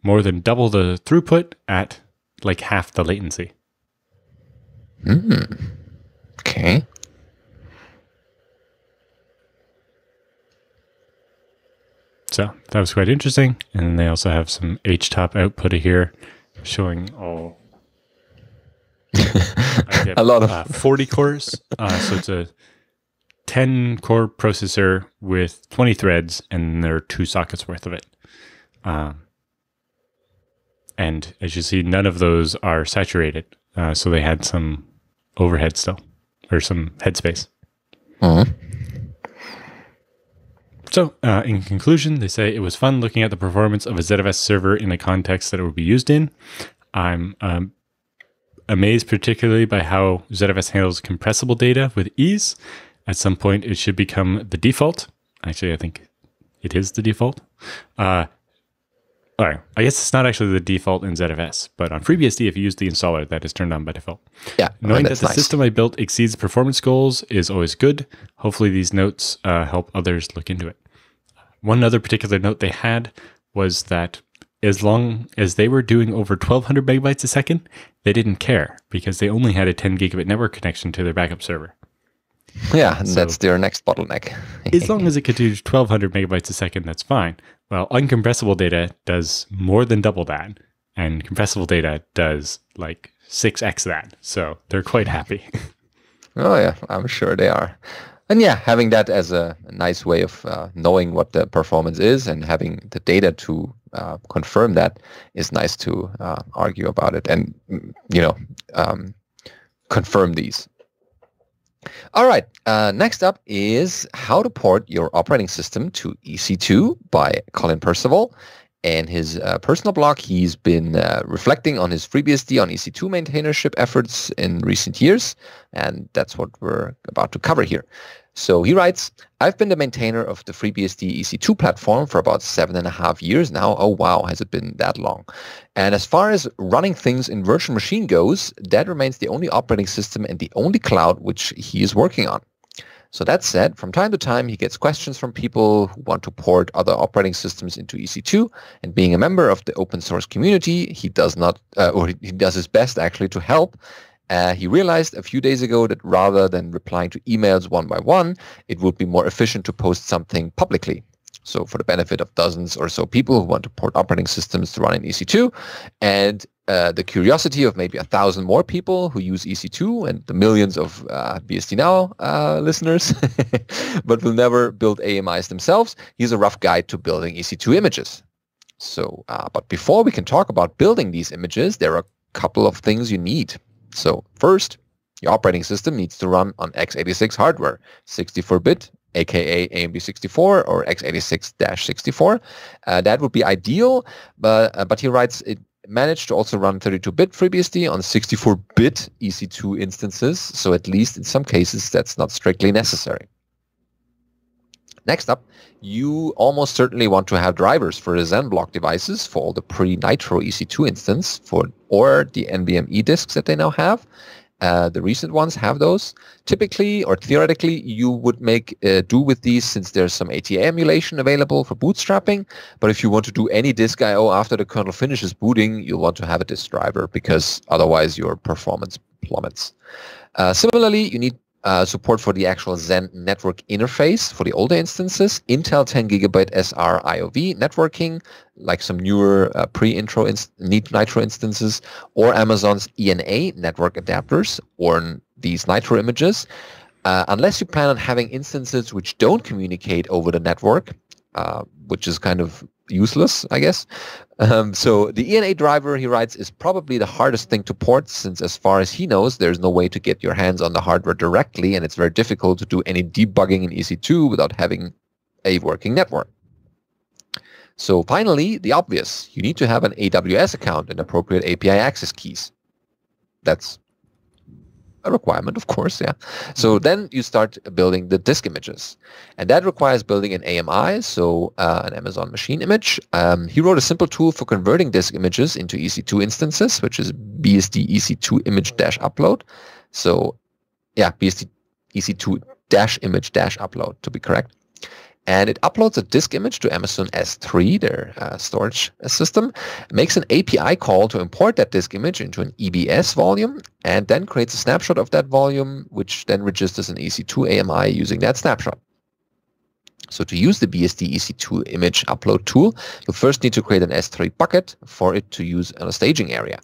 more than double the throughput at like half the latency. Okay. So that was quite interesting. And then they also have some HTOP output here showing all a lot of 40 cores. So it's a 10 core processor with 20 threads, and there are 2 sockets worth of it. And as you see, none of those are saturated. So they had some overhead still, or some headspace. So in conclusion, they say it was fun looking at the performance of a ZFS server in the context that it would be used in. I'm amazed particularly by how ZFS handles compressible data with ease. At some point, it should become the default. Actually, I think it is the default. All right. I guess it's not actually the default in ZFS, but on FreeBSD, if you use the installer, that is turned on by default. Yeah. Knowing that the system I built exceeds performance goals is always good. Hopefully these notes help others look into it. One other particular note they had was that as long as they were doing over 1,200 megabytes a second, they didn't care because they only had a 10 gigabit network connection to their backup server. Yeah, and so that's their next bottleneck. As long as it could do 1,200 megabytes a second, that's fine. Well, uncompressible data does more than double that, and compressible data does like 6x that. So they're quite happy. Oh yeah, I'm sure they are. And yeah, having that as a nice way of knowing what the performance is and having the data to confirm that is nice to argue about it and, confirm these. All right, next up is how to port your operating system to EC2 by Colin Percival. And his personal blog, he's been reflecting on his FreeBSD on EC2 maintainership efforts in recent years, and that's what we're about to cover here. So he writes, I've been the maintainer of the FreeBSD EC2 platform for about 7.5 years now. Oh, wow, has it been that long? And as far as running things in virtual machine goes, that remains the only operating system and the only cloud which he is working on. So that said, from time to time, he gets questions from people who want to port other operating systems into EC2. And being a member of the open source community, he does not, or he does his best actually to help. He realized a few days ago that rather than replying to emails one by one, it would be more efficient to post something publicly. So for the benefit of dozens or so people who want to port operating systems to run in EC2, and the curiosity of maybe 1,000 more people who use EC2 and the millions of BSD Now listeners, but will never build AMIs themselves, here's a rough guide to building EC2 images. So, but before we can talk about building these images, there are a couple of things you need. So first, your operating system needs to run on x86 hardware, 64-bit, aka AMD64 or x86-64. That would be ideal, but he writes it managed to also run 32-bit FreeBSD on 64-bit EC2 instances, so at least in some cases that's not strictly necessary. Next up, you almost certainly want to have drivers for the Zen block devices for all the pre-Nitro EC2 instance or the NVMe disks that they now have. The recent ones have those. Typically or theoretically, you would make do with these since there's some ATA emulation available for bootstrapping. But if you want to do any disk I/O after the kernel finishes booting, you'll want to have a disk driver because otherwise your performance plummets. Similarly, you need support for the actual Zen network interface for the older instances, Intel 10 GB SR IOV networking, like some newer pre-intro Nitro instances, or Amazon's ENA network adapters, or these Nitro images. Unless you plan on having instances which don't communicate over the network, which is kind of useless, I guess. So the ENA driver, he writes, is probably the hardest thing to port since as far as he knows, there's no way to get your hands on the hardware directly, and it's very difficult to do any debugging in EC2 without having a working network. So finally, the obvious, you need to have an AWS account and appropriate API access keys. That's a requirement, of course, yeah. So then you start building the disk images. And that requires building an AMI, so an Amazon machine image. He wrote a simple tool for converting disk images into EC2 instances, which is BSD EC2 image-upload. So yeah, BSD EC2-image-upload to be correct. And it uploads a disk image to Amazon S3, their storage system, makes an API call to import that disk image into an EBS volume, and then creates a snapshot of that volume, which then registers an EC2 AMI using that snapshot. So to use the BSD EC2 image upload tool, you'll first need to create an S3 bucket for it to use on a staging area.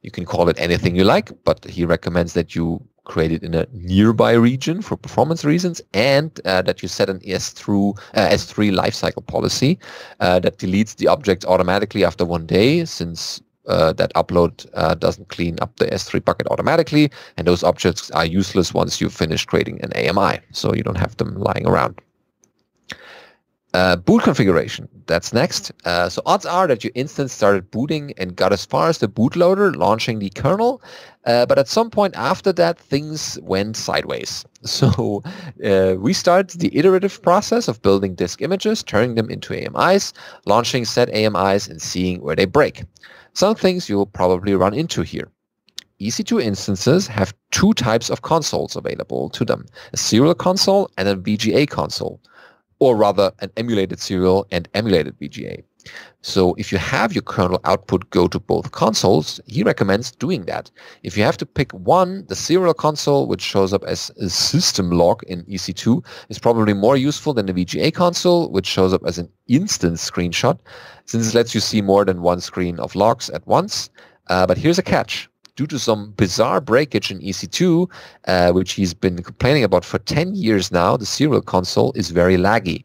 You can call it anything you like, but he recommends that you create it in a nearby region for performance reasons, and that you set an S3 lifecycle policy that deletes the objects automatically after 1 day, since that upload doesn't clean up the S3 bucket automatically, and those objects are useless once you've finished creating an AMI, so you don't have them lying around. Boot configuration, that's next. So odds are that your instance started booting and got as far as the bootloader launching the kernel, but at some point after that, things went sideways. So we start the iterative process of building disk images, turning them into AMIs, launching said AMIs, and seeing where they break. Some things you'll probably run into here. EC2 instances have two types of consoles available to them, a serial console and a VGA console, or rather an emulated serial and emulated VGA. So if you have your kernel output go to both consoles, he recommends doing that. If you have to pick one, the serial console, which shows up as a system log in EC2, is probably more useful than the VGA console, which shows up as an instance screenshot, since it lets you see more than one screen of logs at once. But here's a catch. Due to some bizarre breakage in EC2, which he's been complaining about for 10 years now, the serial console is very laggy.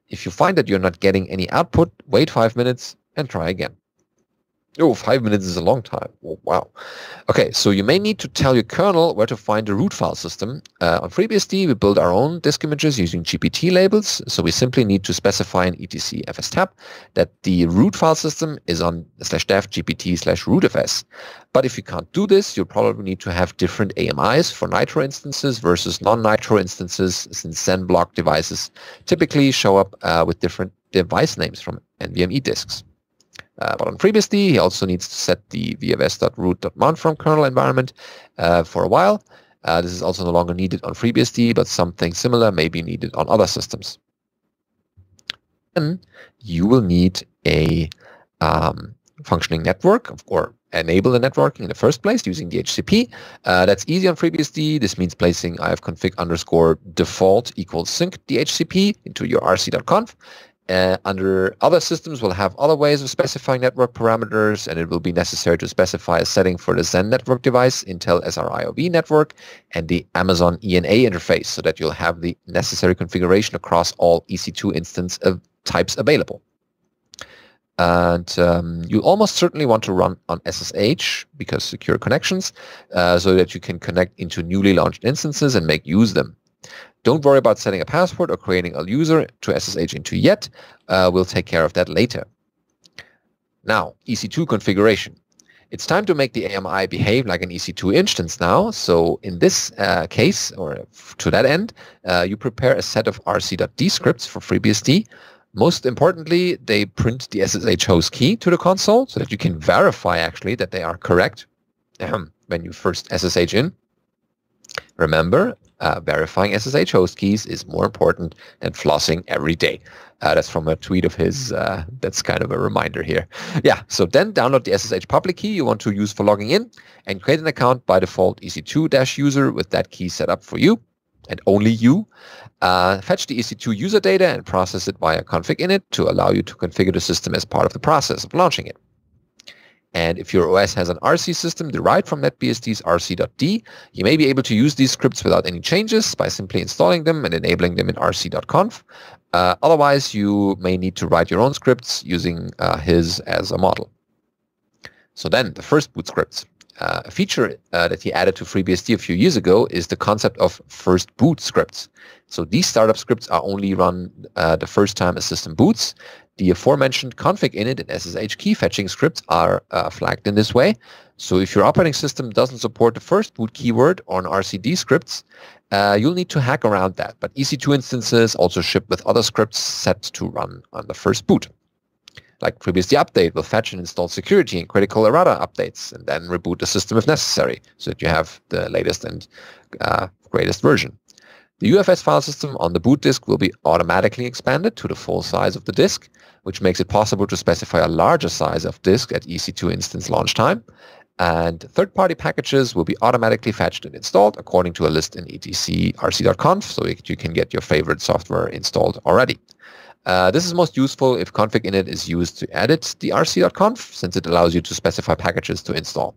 If you find that you're not getting any output, wait 5 minutes and try again. Oh, 5 minutes is a long time. Oh, wow. Okay, so you may need to tell your kernel where to find the root file system. On FreeBSD, we build our own disk images using GPT labels, so we simply need to specify in etc fstab that the root file system is on /dev gpt/rootfs. But if you can't do this, you'll probably need to have different AMIs for Nitro instances versus non-Nitro instances, since Zen block devices typically show up with different device names from NVMe disks. But on FreeBSD, he also needs to set the vfs.root.mount from kernel environment for a while. This is also no longer needed on FreeBSD, but something similar may be needed on other systems. Then you will need a functioning network, or enable the networking in the first place using DHCP. That's easy on FreeBSD. This means placing ifconfig_default equals sync DHCP into your rc.conf. Under other systems, we'll have other ways of specifying network parameters, and it will be necessary to specify a setting for the Zen network device, Intel SRIOV network, and the Amazon ENA interface, so that you'll have the necessary configuration across all EC2 instance of types available. And you almost certainly want to run on SSH, because secure connections, so that you can connect into newly launched instances and make use of them. Don't worry about setting a password or creating a user to SSH into yet. We'll take care of that later. Now, EC2 configuration. It's time to make the AMI behave like an EC2 instance now. So in this case, or to that end, you prepare a set of rc.d scripts for FreeBSD. Most importantly, they print the SSH host key to the console so that you can verify actually that they are correct when you first SSH in. Remember, verifying SSH host keys is more important than flossing every day. That's from a tweet of his. That's kind of a reminder here. Yeah, so then download the SSH public key you want to use for logging in and create an account by default EC2-user with that key set up for you and only you. Fetch the EC2 user data and process it via config init to allow you to configure the system as part of the process of launching it. And if your OS has an RC system derived from NetBSD's rc.d, you may be able to use these scripts without any changes by simply installing them and enabling them in rc.conf. Otherwise, you may need to write your own scripts using his as a model. So then, the first boot scripts. A feature that he added to FreeBSD a few years ago is the concept of first boot scripts. So these startup scripts are only run the first time a system boots. The aforementioned config init and SSH key fetching scripts are flagged in this way. So if your operating system doesn't support the first boot keyword on RCD scripts, you'll need to hack around that. But EC2 instances also ship with other scripts set to run on the first boot. Like FreeBSD update will fetch and install security and critical errata updates and then reboot the system if necessary so that you have the latest and greatest version. The UFS file system on the boot disk will be automatically expanded to the full size of the disk, which makes it possible to specify a larger size of disk at EC2 instance launch time. And third-party packages will be automatically fetched and installed according to a list in etc rc.conf, so you can get your favorite software installed already. This is most useful if config init is used to edit the rc.conf, since it allows you to specify packages to install.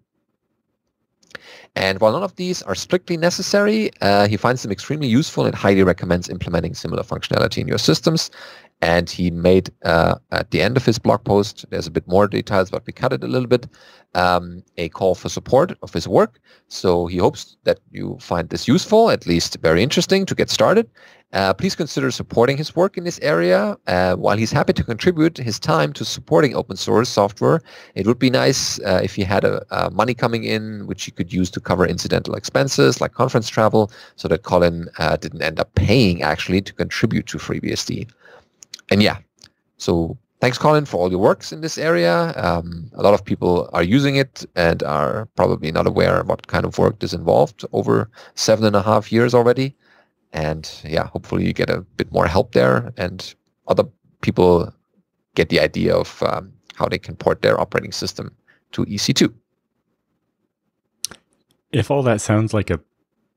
And while none of these are strictly necessary, he finds them extremely useful and highly recommends implementing similar functionality in your systems. And he made, at the end of his blog post, there's a bit more details, but we cut it a little bit, a call for support of his work. So he hopes that you find this useful, at least very interesting to get started. Please consider supporting his work in this area. While he's happy to contribute his time to supporting open source software, it would be nice if he had money coming in, which he could use to cover incidental expenses like conference travel, so that Colin didn't end up paying actually to contribute to FreeBSD. And yeah, so thanks, Colin, for all your works in this area. A lot of people are using it and are probably not aware of what kind of work this involved over 7.5 years already. And yeah, hopefully you get a bit more help there and other people get the idea of how they can port their operating system to EC2. If all that sounds like a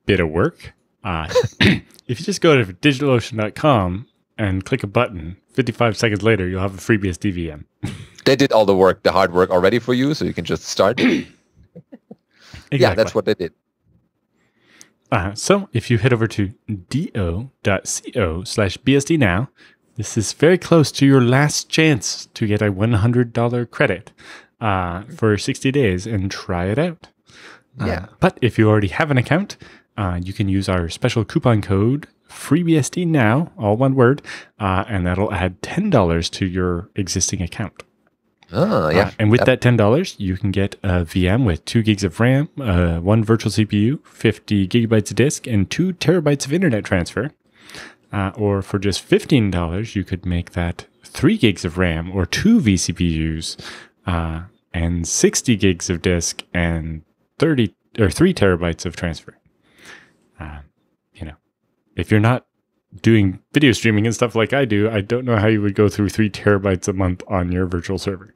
bit of work, if you just go to digitalocean.com and click a button, 55 seconds later, you'll have a FreeBSD VM. They did all the work, the hard work already for you, so you can just start. Exactly. Yeah, that's what they did. So if you head over to do.co/BSD now, this is very close to your last chance to get a $100 credit for 60 days and try it out. Yeah. But if you already have an account, you can use our special coupon code FreeBSD now, all one word, and that'll add $10 to your existing account. Oh, yeah. And with that $10, you can get a VM with 2 gigs of RAM, 1 virtual CPU, 50 gigabytes of disk, and 2 terabytes of internet transfer. Or for just $15, you could make that 3 gigs of RAM or 2 vCPUs, and 60 gigs of disk and 3 terabytes of transfer. If you're not doing video streaming and stuff like I do, I don't know how you would go through 3 terabytes a month on your virtual server.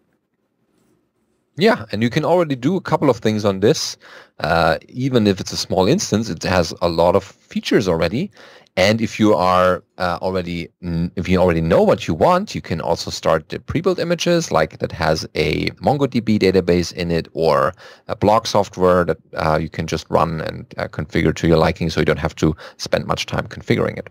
Yeah, and you can already do a couple of things on this. Even if it's a small instance, it has a lot of features already. And if you are if you already know what you want, you can also start the pre-built images, like that has a MongoDB database in it, or a blog software that you can just run and configure to your liking, so you don't have to spend much time configuring it.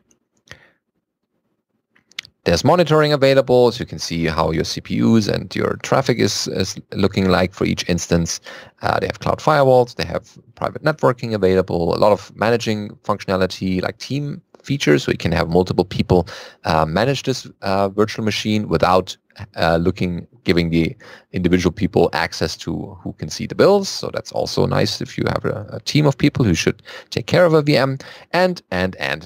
There's monitoring available, so you can see how your CPUs and your traffic is looking like for each instance. They have cloud firewalls, they have private networking available, a lot of managing functionality like team features, so you can have multiple people manage this virtual machine without giving the individual people access to who can see the bills. So that's also nice if you have a team of people who should take care of a VM. And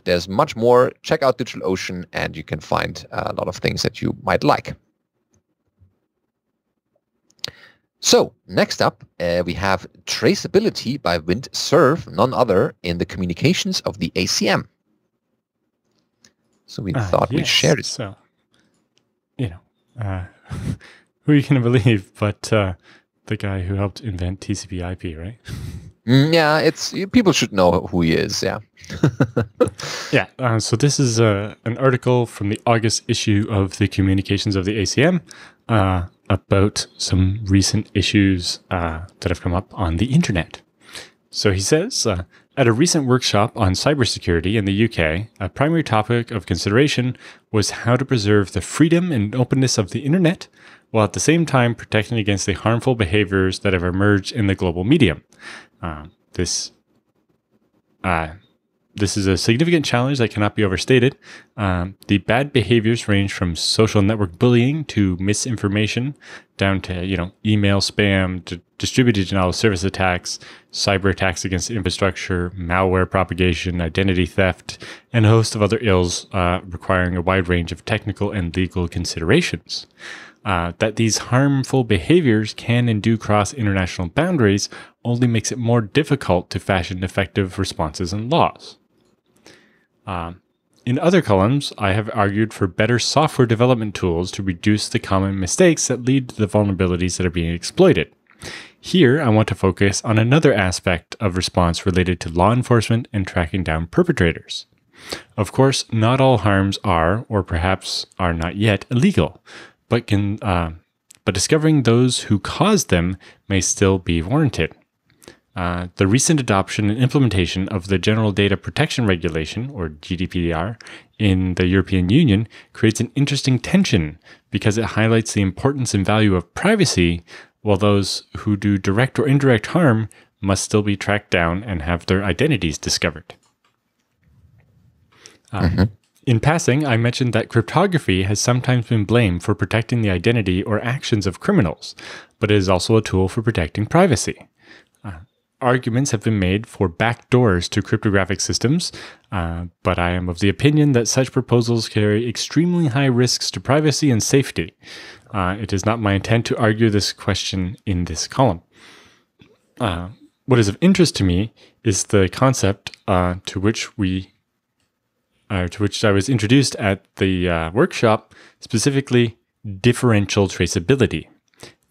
there's much more. Check out DigitalOcean and you can find a lot of things that you might like. So next up, we have traceability by Vint Cerf, none other, in the communications of the ACM. So we thought we'd share it. So, who are you going to believe but the guy who helped invent TCP/IP, right? Yeah, people should know who he is, yeah. Yeah, so this is an article from the August issue of the Communications of the ACM about some recent issues that have come up on the internet. So he says, at a recent workshop on cybersecurity in the UK, a primary topic of consideration was how to preserve the freedom and openness of the internet, while at the same time protecting against the harmful behaviors that have emerged in the global medium. This is a significant challenge that cannot be overstated. The bad behaviors range from social network bullying to misinformation, down to email spam, to distributed denial of service attacks, cyber attacks against infrastructure, malware propagation, identity theft, and a host of other ills requiring a wide range of technical and legal considerations. That these harmful behaviors can and do cross international boundaries only makes it more difficult to fashion effective responses and laws. In other columns, I have argued for better software development tools to reduce the common mistakes that lead to the vulnerabilities that are being exploited. Here, I want to focus on another aspect of response related to law enforcement and tracking down perpetrators. Of course, not all harms are, or perhaps are not yet, illegal, but discovering those who caused them may still be warranted. The recent adoption and implementation of the General Data Protection Regulation, or GDPR, in the European Union creates an interesting tension because it highlights the importance and value of privacy, while those who do direct or indirect harm must still be tracked down and have their identities discovered. In passing, I mentioned that cryptography has sometimes been blamed for protecting the identity or actions of criminals, but it is also a tool for protecting privacy. Arguments have been made for backdoors to cryptographic systems, but I am of the opinion that such proposals carry extremely high risks to privacy and safety. It is not my intent to argue this question in this column. What is of interest to me is the concept to which I was introduced at the workshop, specifically differential traceability.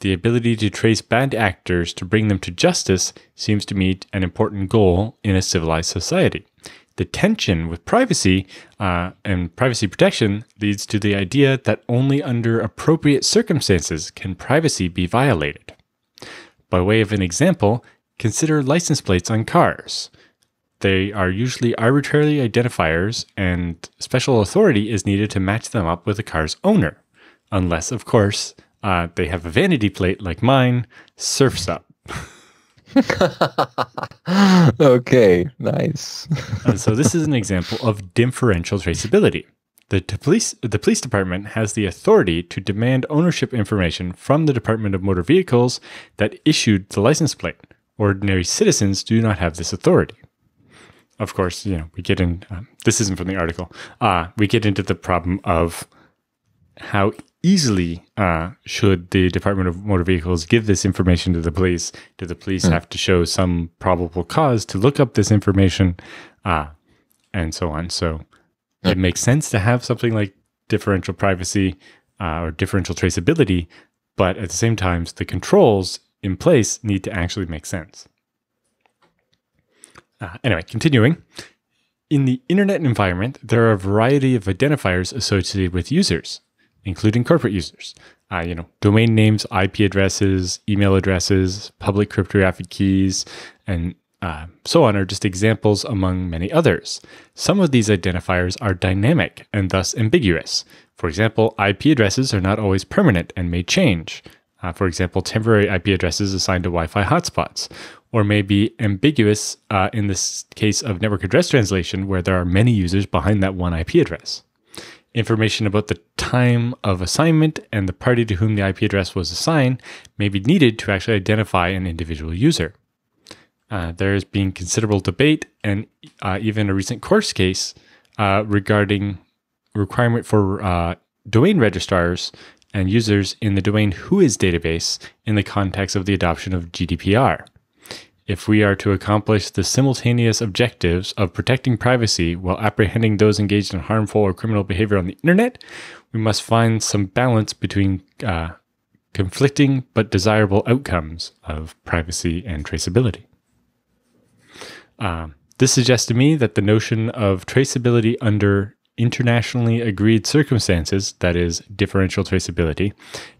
The ability to trace bad actors to bring them to justice seems to me an important goal in a civilized society. The tension with privacy and privacy protection leads to the idea that only under appropriate circumstances can privacy be violated. By way of an example, consider license plates on cars. They are usually arbitrary identifiers, and special authority is needed to match them up with the car's owner, unless, of course, they have a vanity plate like mine, Surf's Up. Okay, nice. So this is an example of differential traceability. The police department has the authority to demand ownership information from the Department of Motor Vehicles that issued the license plate. Ordinary citizens do not have this authority. Of course, we get in, this isn't from the article, we get into the problem of how easily should the Department of Motor Vehicles give this information to the police? Do the police have to show some probable cause to look up this information? And so on. So it makes sense to have something like differential privacy or differential traceability, but at the same time, the controls in place need to actually make sense. Anyway, continuing. In the internet environment, there are a variety of identifiers associated with users, including corporate users. Domain names, IP addresses, email addresses, public cryptographic keys, and so on are just examples among many others. Some of these identifiers are dynamic and thus ambiguous. For example, IP addresses are not always permanent and may change. For example, temporary IP addresses assigned to Wi-Fi hotspots, or may be ambiguous in this case of network address translation, where there are many users behind that one IP address. Information about the time of assignment and the party to whom the IP address was assigned may be needed to actually identify an individual user. There has been considerable debate and even a recent court case regarding requirement for domain registrars and users in the domain whois database in the context of the adoption of GDPR. If we are to accomplish the simultaneous objectives of protecting privacy while apprehending those engaged in harmful or criminal behavior on the internet, we must find some balance between conflicting but desirable outcomes of privacy and traceability. This suggests to me that the notion of traceability under internationally agreed circumstances, that is, differential traceability,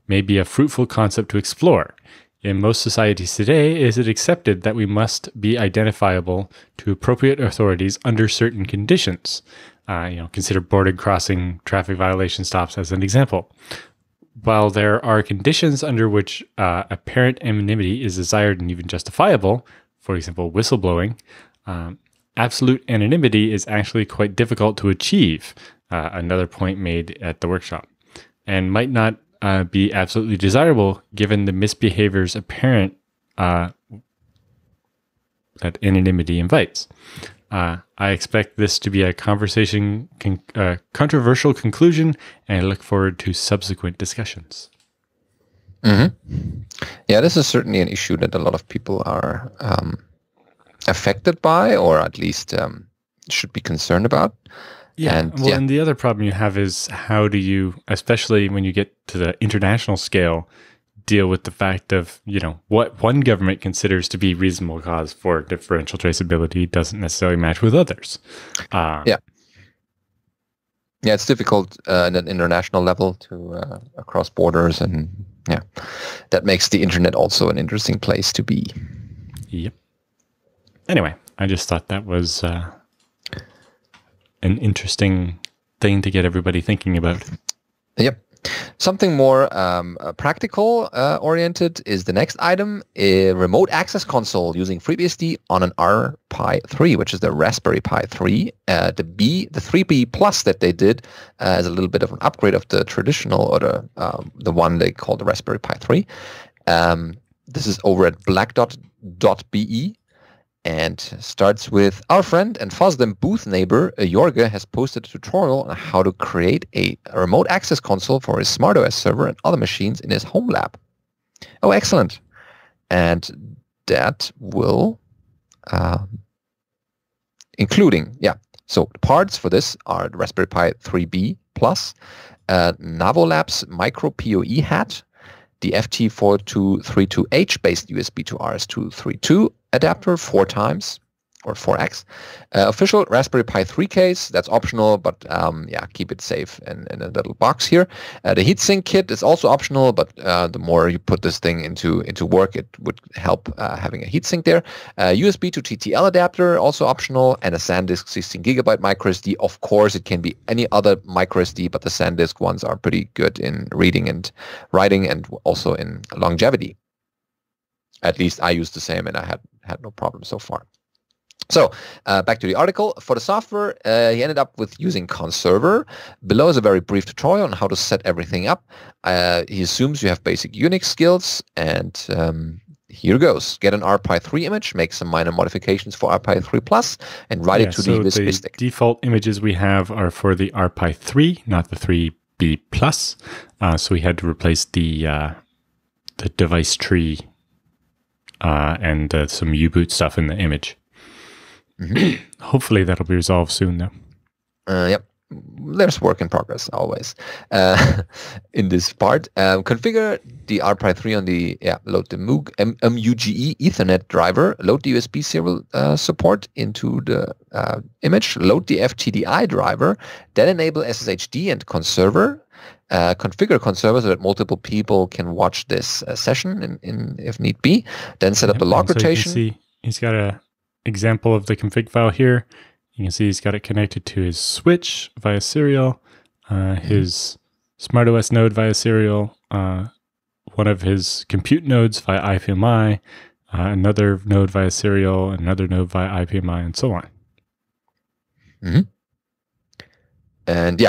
may be a fruitful concept to explore. In most societies today, it is accepted that we must be identifiable to appropriate authorities under certain conditions. Consider border crossing traffic violation stops as an example. While there are conditions under which apparent anonymity is desired and even justifiable, for example, whistleblowing, absolute anonymity is actually quite difficult to achieve, another point made at the workshop, and might not be absolutely desirable given the misbehaviors apparent that anonymity invites. I expect this to be a controversial conclusion, and I look forward to subsequent discussions. Mm-hmm. Yeah, this is certainly an issue that a lot of people are affected by, or at least should be concerned about. And the other problem you have is how do you, especially when you get to the international scale, deal with the fact of, what one government considers to be reasonable cause for differential traceability doesn't necessarily match with others. Yeah, it's difficult at an international level to across borders, and that makes the internet also an interesting place to be. Yep. Anyway, I just thought that was an interesting thing to get everybody thinking about. Yep. Something more practical oriented is the next item, a remote access console using FreeBSD on an RPi 3, which is the Raspberry Pi 3. The 3B Plus that they did is a little bit of an upgrade of the traditional, or the one they call the Raspberry Pi 3. This is over at blackdot.be. And starts with our friend and FOSDEM booth neighbor, Jorge, has posted a tutorial on how to create a remote access console for his SmartOS server and other machines in his home lab. Oh, excellent. And that will, so the parts for this are the Raspberry Pi 3B Plus, Navolabs Micro PoE hat, the FT4232H based USB to RS232 adapter 4x or 4x. Official Raspberry Pi 3 case, that's optional, but keep it safe in a little box here. The heatsink kit is also optional, but the more you put this thing into work, it would help having a heatsink there. USB to TTL adapter, also optional, and a SanDisk 16GB microSD. Of course, it can be any other microSD, but the SanDisk ones are pretty good in reading and writing, and also in longevity. At least I used the same, and I had no problem so far. So back to the article. For the software, he ended up with using Conserver. Below is a very brief tutorial on how to set everything up. He assumes you have basic Unix skills, and here goes. Get an RPi 3 image, make some minor modifications for RPi 3 Plus, and write it to the USB stick. The default images we have are for the RPi 3, not the 3B Plus. So we had to replace the device tree and some U-boot stuff in the image. Mm-hmm. Hopefully that'll be resolved soon, though. Yep. There's work in progress, always. in this part. Configure the RPi3 on the, load the MUGE Ethernet driver, load the USB serial support into the image, load the FTDI driver, then enable SSHD and conserver, configure conserver so that multiple people can watch this session in if need be, then set up the log rotation. So you can see he's got a example of the config file here. You can see he's got it connected to his switch via serial, his SmartOS node via serial, one of his compute nodes via IPMI, another node via serial, another node via IPMI, and so on. And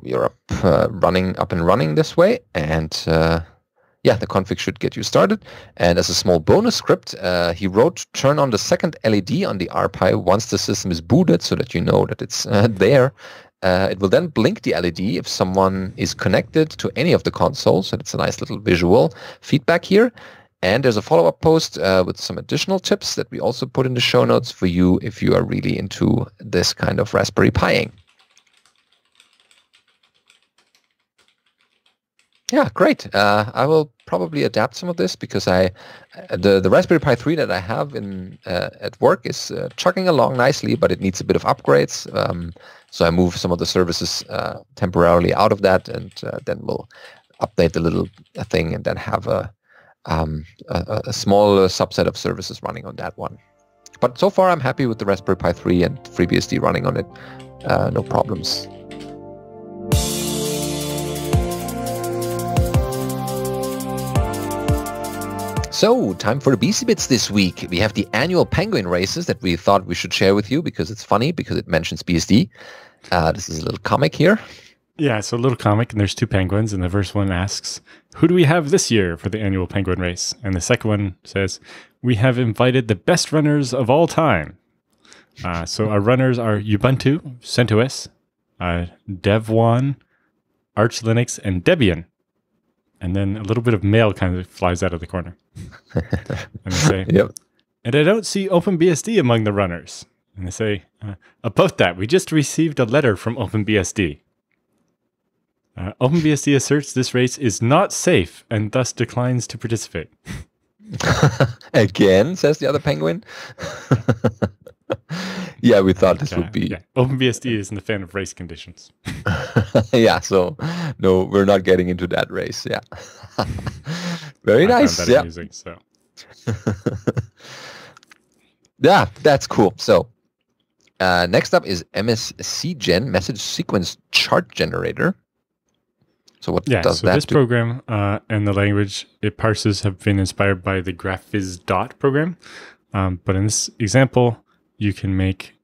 you're up and running this way, and the config should get you started. And as a small bonus script, he wrote, turn on the second LED on the RPi once the system is booted so that you know that it's there. It will then blink the LED if someone is connected to any of the consoles. So it's a nice little visual feedback here. And there's a follow-up post with some additional tips that we also put in the show notes for you if you are really into this kind of Raspberry Piing. Yeah, great. I will probably adapt some of this because the Raspberry Pi 3 that I have at work is chugging along nicely, but it needs a bit of upgrades. So I move some of the services temporarily out of that, and then we'll update the little thing, and then have a small subset of services running on that one. But so far, I'm happy with the Raspberry Pi 3 and FreeBSD running on it. No problems. So, time for the BC Bits this week. We have the annual penguin races that we thought we should share with you because it's funny, because it mentions BSD. This is a little comic here. Yeah, it's a little comic, and there's two penguins, and the first one asks, who do we have this year for the annual penguin race? And the second one says, we have invited the best runners of all time. So our runners are Ubuntu, CentOS, Dev1, Arch Linux, and Debian. And then a little bit of mail kind of flies out of the corner. And they say, yep. And I don't see OpenBSD among the runners. And they say, about that, we just received a letter from OpenBSD. OpenBSD asserts this race is not safe and thus declines to participate. Again, says the other penguin. Yeah, we thought this would be... Yeah. OpenBSD isn't a fan of race conditions. Yeah, so no, we're not getting into that race. Yeah. Very nice. Found that amusing, so. Yeah, that's cool. So next up is MSCGen, Message Sequence Chart Generator. So what does that do? So this program and the language it parses have been inspired by the GraphViz dot program. But in this example, you can make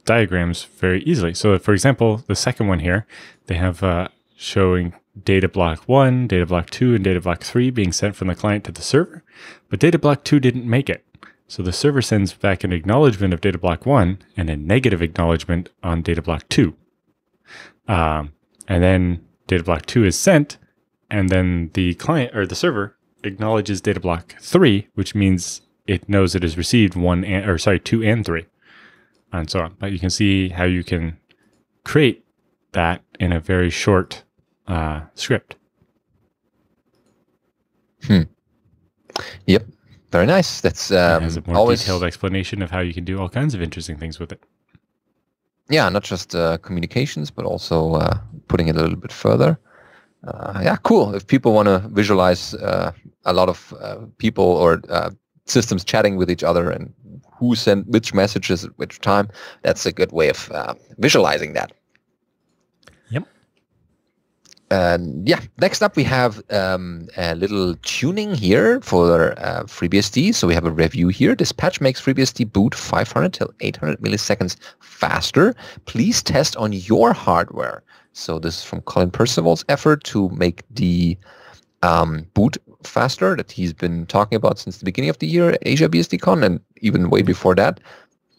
diagrams very easily. So for example, the second one here, they have showing data block 1, data block 2, and data block 3 being sent from the client to the server. But data block 2 didn't make it. So the server sends back an acknowledgement of data block 1 and a negative acknowledgement on data block 2. And then data block 2 is sent, and then the client or the server acknowledges data block 3, which means it knows it has received 2 and 3, and so on. But you can see how you can create that in a very short script. Yep, very nice. That's it has a more detailed explanation of how you can do all kinds of interesting things with it. Yeah, not just communications, but also putting it a little bit further. Yeah, cool. If people want to visualize a lot of people or systems chatting with each other and who sent which messages at which time, that's a good way of visualizing that. Yep. Yeah, next up we have a little tuning here for FreeBSD. So we have a review here. This patch makes FreeBSD boot 500 till 800 milliseconds faster. Please test on your hardware. So this is from Colin Percival's effort to make the boot faster that he's been talking about since the beginning of the year, Asia BSDCon, and even way before that.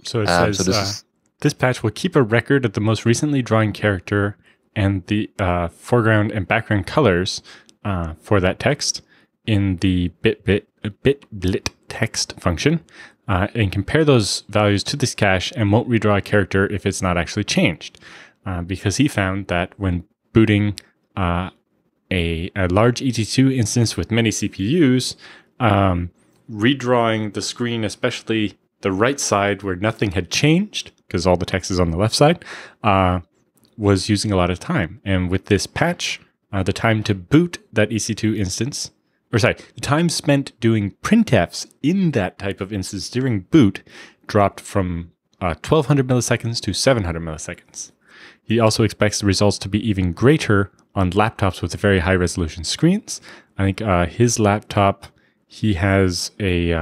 So it says, this patch will keep a record of the most recently drawn character and the foreground and background colors for that text in the bitblit text function, and compare those values to this cache and won't redraw a character if it's not actually changed. because he found that when booting a large ET2 instance with many CPUs, redrawing the screen, especially the right side where nothing had changed, because all the text is on the left side, was using a lot of time. And with this patch, the time to boot that EC2 instance, the time spent doing printfs in that type of instance during boot dropped from 1200 milliseconds to 700 milliseconds. He also expects the results to be even greater on laptops with very high resolution screens. I think his laptop, he has the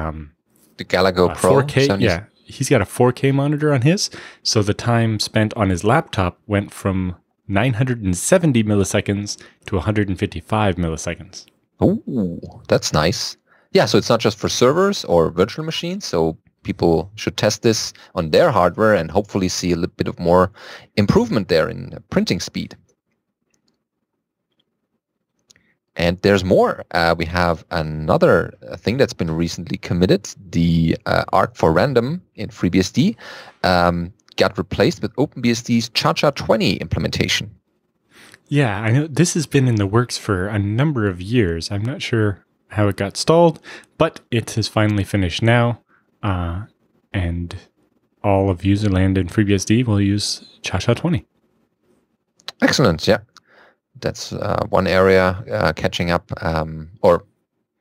Galago Pro 4K. 70. Yeah, he's got a 4K monitor on his. So the time spent on his laptop went from 970 milliseconds to 155 milliseconds. Oh, that's nice. Yeah, so it's not just for servers or virtual machines. So people should test this on their hardware and hopefully see a little bit of more improvement there in printing speed. And there's more. We have another thing that's been recently committed. The Arc for Random in FreeBSD got replaced with OpenBSD's Cha-Cha 20 implementation. Yeah, I know this has been in the works for a number of years. I'm not sure how it got stalled, but it has finally finished now. And all of userland in FreeBSD will use Cha-Cha 20. Excellent, yeah. That's one area catching up or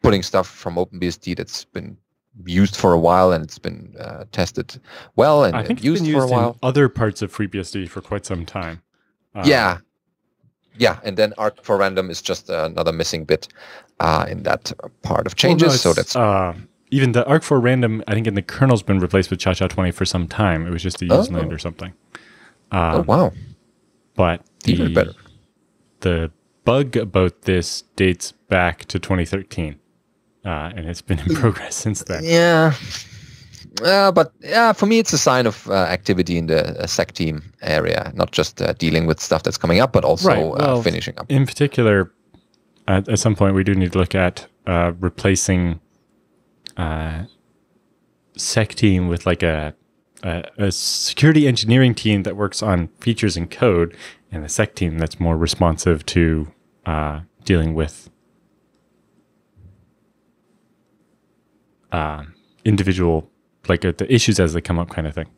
putting stuff from OpenBSD that's been used for a while and it's been tested well and I think used it's been used for a while. in other parts of FreeBSD for quite some time. Yeah, and then Arc for Random is just another missing bit in that part of changes. Well, no, so that's even the Arc for Random, I think in the kernel's been replaced with Cha-Cha 20 for some time. It was just a userland or something. Oh wow! But even better. The bug about this dates back to 2013, and it's been in progress since then. Yeah. But for me, it's a sign of activity in the sec team area, not just dealing with stuff that's coming up, but also finishing up. In particular, at some point, we do need to look at replacing sec team with like a security engineering team that works on features and code, and a sec team that's more responsive to dealing with individual, like the issues as they come up kind of thing.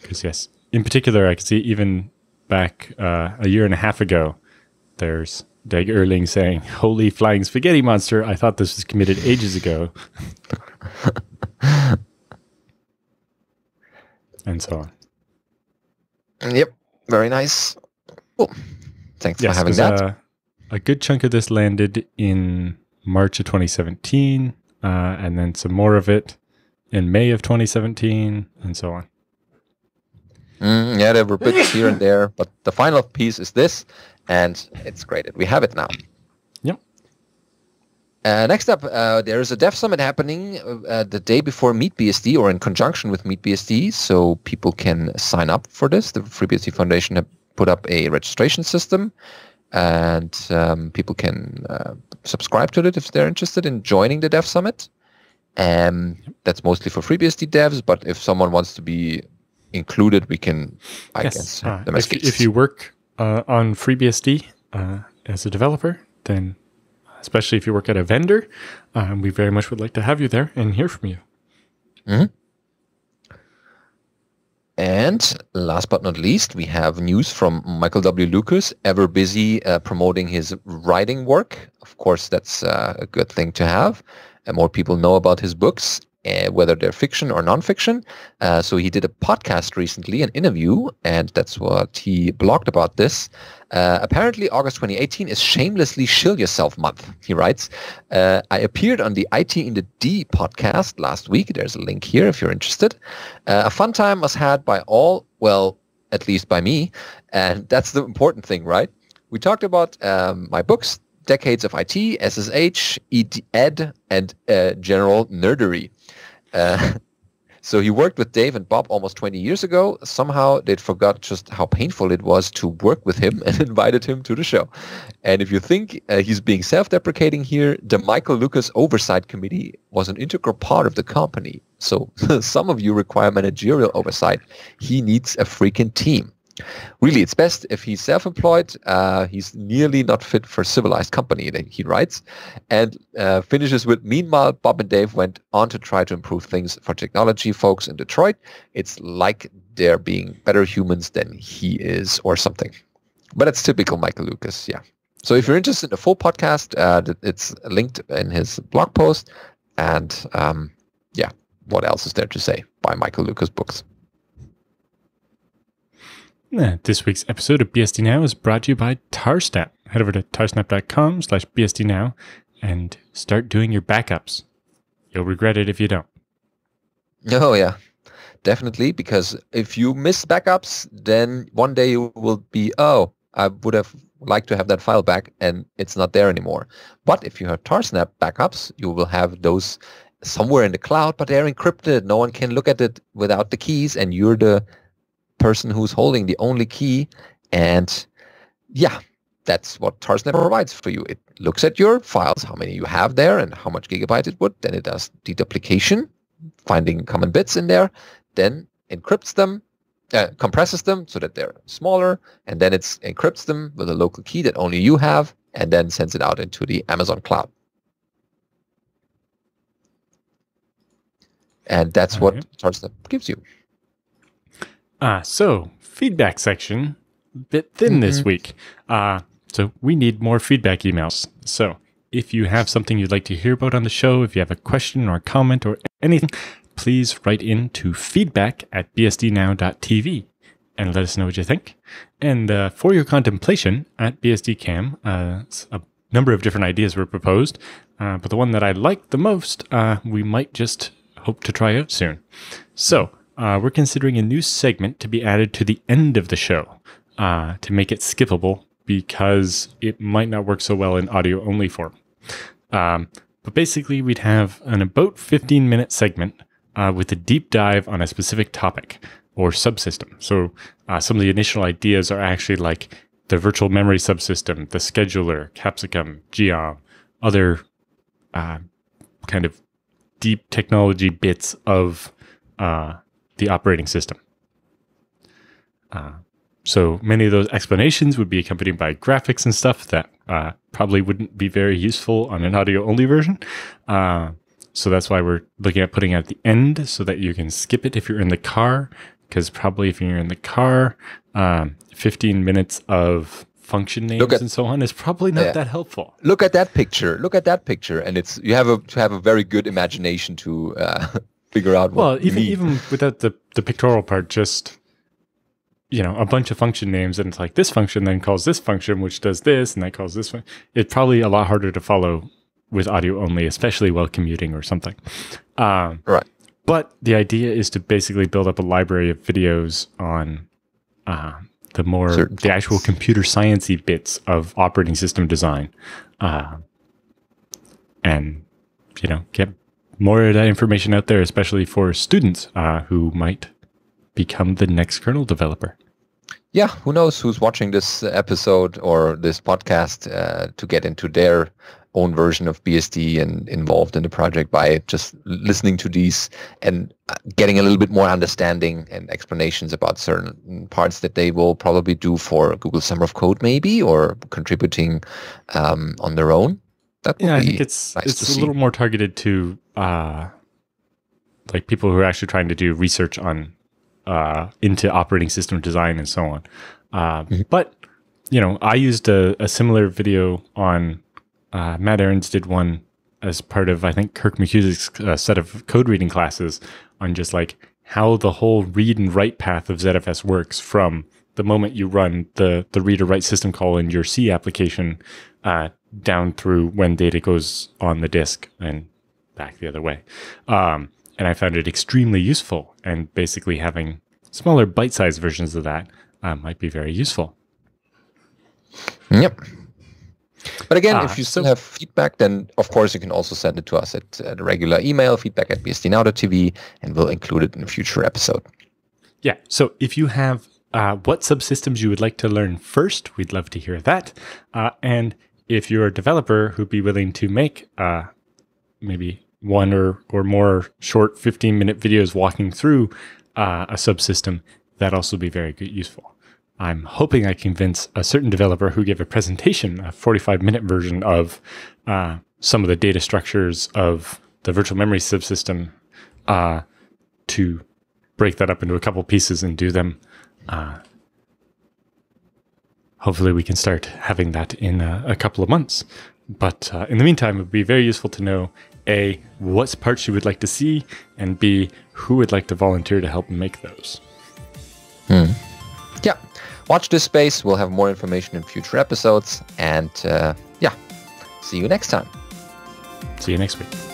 Because yes, in particular, I can see even back a year and a half ago, there's Dag Erling saying, "Holy flying spaghetti monster, I thought this was committed ages ago." And so on. Yep, very nice. Cool. Thanks for having that. A good chunk of this landed in March of 2017, and then some more of it in May of 2017, and so on. Yeah, there were bits here and there, but the final piece is this, and it's great. We have it now. Yep. Next up, there is a dev summit happening the day before MeetBSD or in conjunction with MeetBSD, so people can sign up for this. The FreeBSD Foundation have put up a registration system, and people can subscribe to it if they're interested in joining the dev summit. That's mostly for FreeBSD devs, but if someone wants to be included, we can, I guess, have them as guests. If you work on FreeBSD as a developer, then especially if you work at a vendor, we very much would like to have you there and hear from you. Mm-hmm. And last but not least, we have news from Michael W. Lucas, ever busy promoting his writing work. Of course, that's a good thing to have. More people know about his books, whether they're fiction or nonfiction. So he did a podcast recently, an interview, and that's what he blogged about this. Apparently, August 2018 is Shamelessly Shill Yourself Month, he writes. I appeared on the IT in the D podcast last week. There's a link here if you're interested. A fun time was had by all, well, at least by me. And that's the important thing, right? We talked about my books, Decades of IT, SSH, Ed, and general nerdery. So he worked with Dave and Bob almost 20 years ago. Somehow they'd forgot just how painful it was to work with him and invited him to the show. And if you think he's being self-deprecating here, the Michael Lucas Oversight Committee was an integral part of the company. So some of you require managerial oversight. He needs a freaking team. Really, it's best if he's self-employed. He's nearly not fit for civilized company, that he writes, and finishes with, meanwhile, Bob and Dave went on to try to improve things for technology folks in Detroit. It's like they're being better humans than he is or something. But it's typical Michael Lucas, yeah. So if you're interested in the full podcast, it's linked in his blog post. And yeah, what else is there to say? Buy Michael Lucas books. This week's episode of BSD Now is brought to you by Tarsnap. Head over to tarsnap.com/BSD and start doing your backups. You'll regret it if you don't. Oh, yeah, definitely. Because if you miss backups, then one day you will be, oh, I would have liked to have that file back, and it's not there anymore. But if you have Tarsnap backups, you will have those somewhere in the cloud, but they're encrypted. No one can look at it without the keys, and you're the person who's holding the only key. And yeah, that's what Tarsnap provides for you. It looks at your files, how many you have there and how much gigabyte it would. Then it does deduplication, finding common bits in there, then encrypts them, compresses them so that they're smaller, and then it encrypts them with a local key that only you have, and then sends it out into the Amazon cloud. And that's what Tarsnap gives you. So feedback section, a bit thin this week. So we need more feedback emails. So if you have something you'd like to hear about on the show, if you have a question or a comment or anything, please write in to feedback@bsdnow.tv and let us know what you think. And for your contemplation at BSDCam, a number of different ideas were proposed, but the one that I liked the most, we might just hope to try out soon. So we're considering a new segment to be added to the end of the show to make it skippable, because it might not work so well in audio-only form. But basically, we'd have an about 15-minute segment with a deep dive on a specific topic or subsystem. So some of the initial ideas are actually like the virtual memory subsystem, the scheduler, Capsicum, Geom, other kind of deep technology bits of the operating system. So many of those explanations would be accompanied by graphics and stuff that probably wouldn't be very useful on an audio-only version. So that's why we're looking at putting it at the end so that you can skip it if you're in the car, because probably if you're in the car, 15 minutes of function names and so on is probably not that helpful. Look at that picture. And it's you have to have a very good imagination to figure out what you need. Even without the pictorial part, just a bunch of function names, and it's like this function then calls this function, which does this, and that calls this one. It's probably a lot harder to follow with audio only, especially while commuting or something. Right. But the idea is to basically build up a library of videos on the actual computer sciencey bits of operating system design, and get more of that information out there, especially for students who might become the next kernel developer. Yeah, who knows who's watching this episode or this podcast to get into their own version of BSD and involved in the project by just listening to these and getting a little bit more understanding and explanations about certain parts that they will probably do for Google Summer of Code maybe, or contributing on their own. I think it's a little more targeted to like people who are actually trying to do research on into operating system design and so on. But I used a similar video on Matt Aarons did one as part of, I think, Kirk McHugh's set of code reading classes on just like how the whole read and write path of ZFS works from the moment you run the read or write system call in your C application down through when data goes on the disk and back the other way. And I found it extremely useful, and basically having smaller bite-sized versions of that might be very useful. Yep. But again, if you still have feedback, then of course you can also send it to us at the regular email, feedback@bsdnow.tv, and we'll include it in a future episode. Yeah. So if you have what subsystems you would like to learn first, we'd love to hear that. And if you're a developer who'd be willing to make maybe one or more short 15-minute videos walking through a subsystem, that'd also be very useful. I'm hoping I convince a certain developer who gave a presentation, a 45-minute version of some of the data structures of the virtual memory subsystem, to break that up into a couple pieces and do them. Hopefully we can start having that in a couple of months. But in the meantime, it would be very useful to know, A, what parts you would like to see, and B, who would like to volunteer to help make those. Yeah. Watch this space. We'll have more information in future episodes. And yeah, see you next time. See you next week.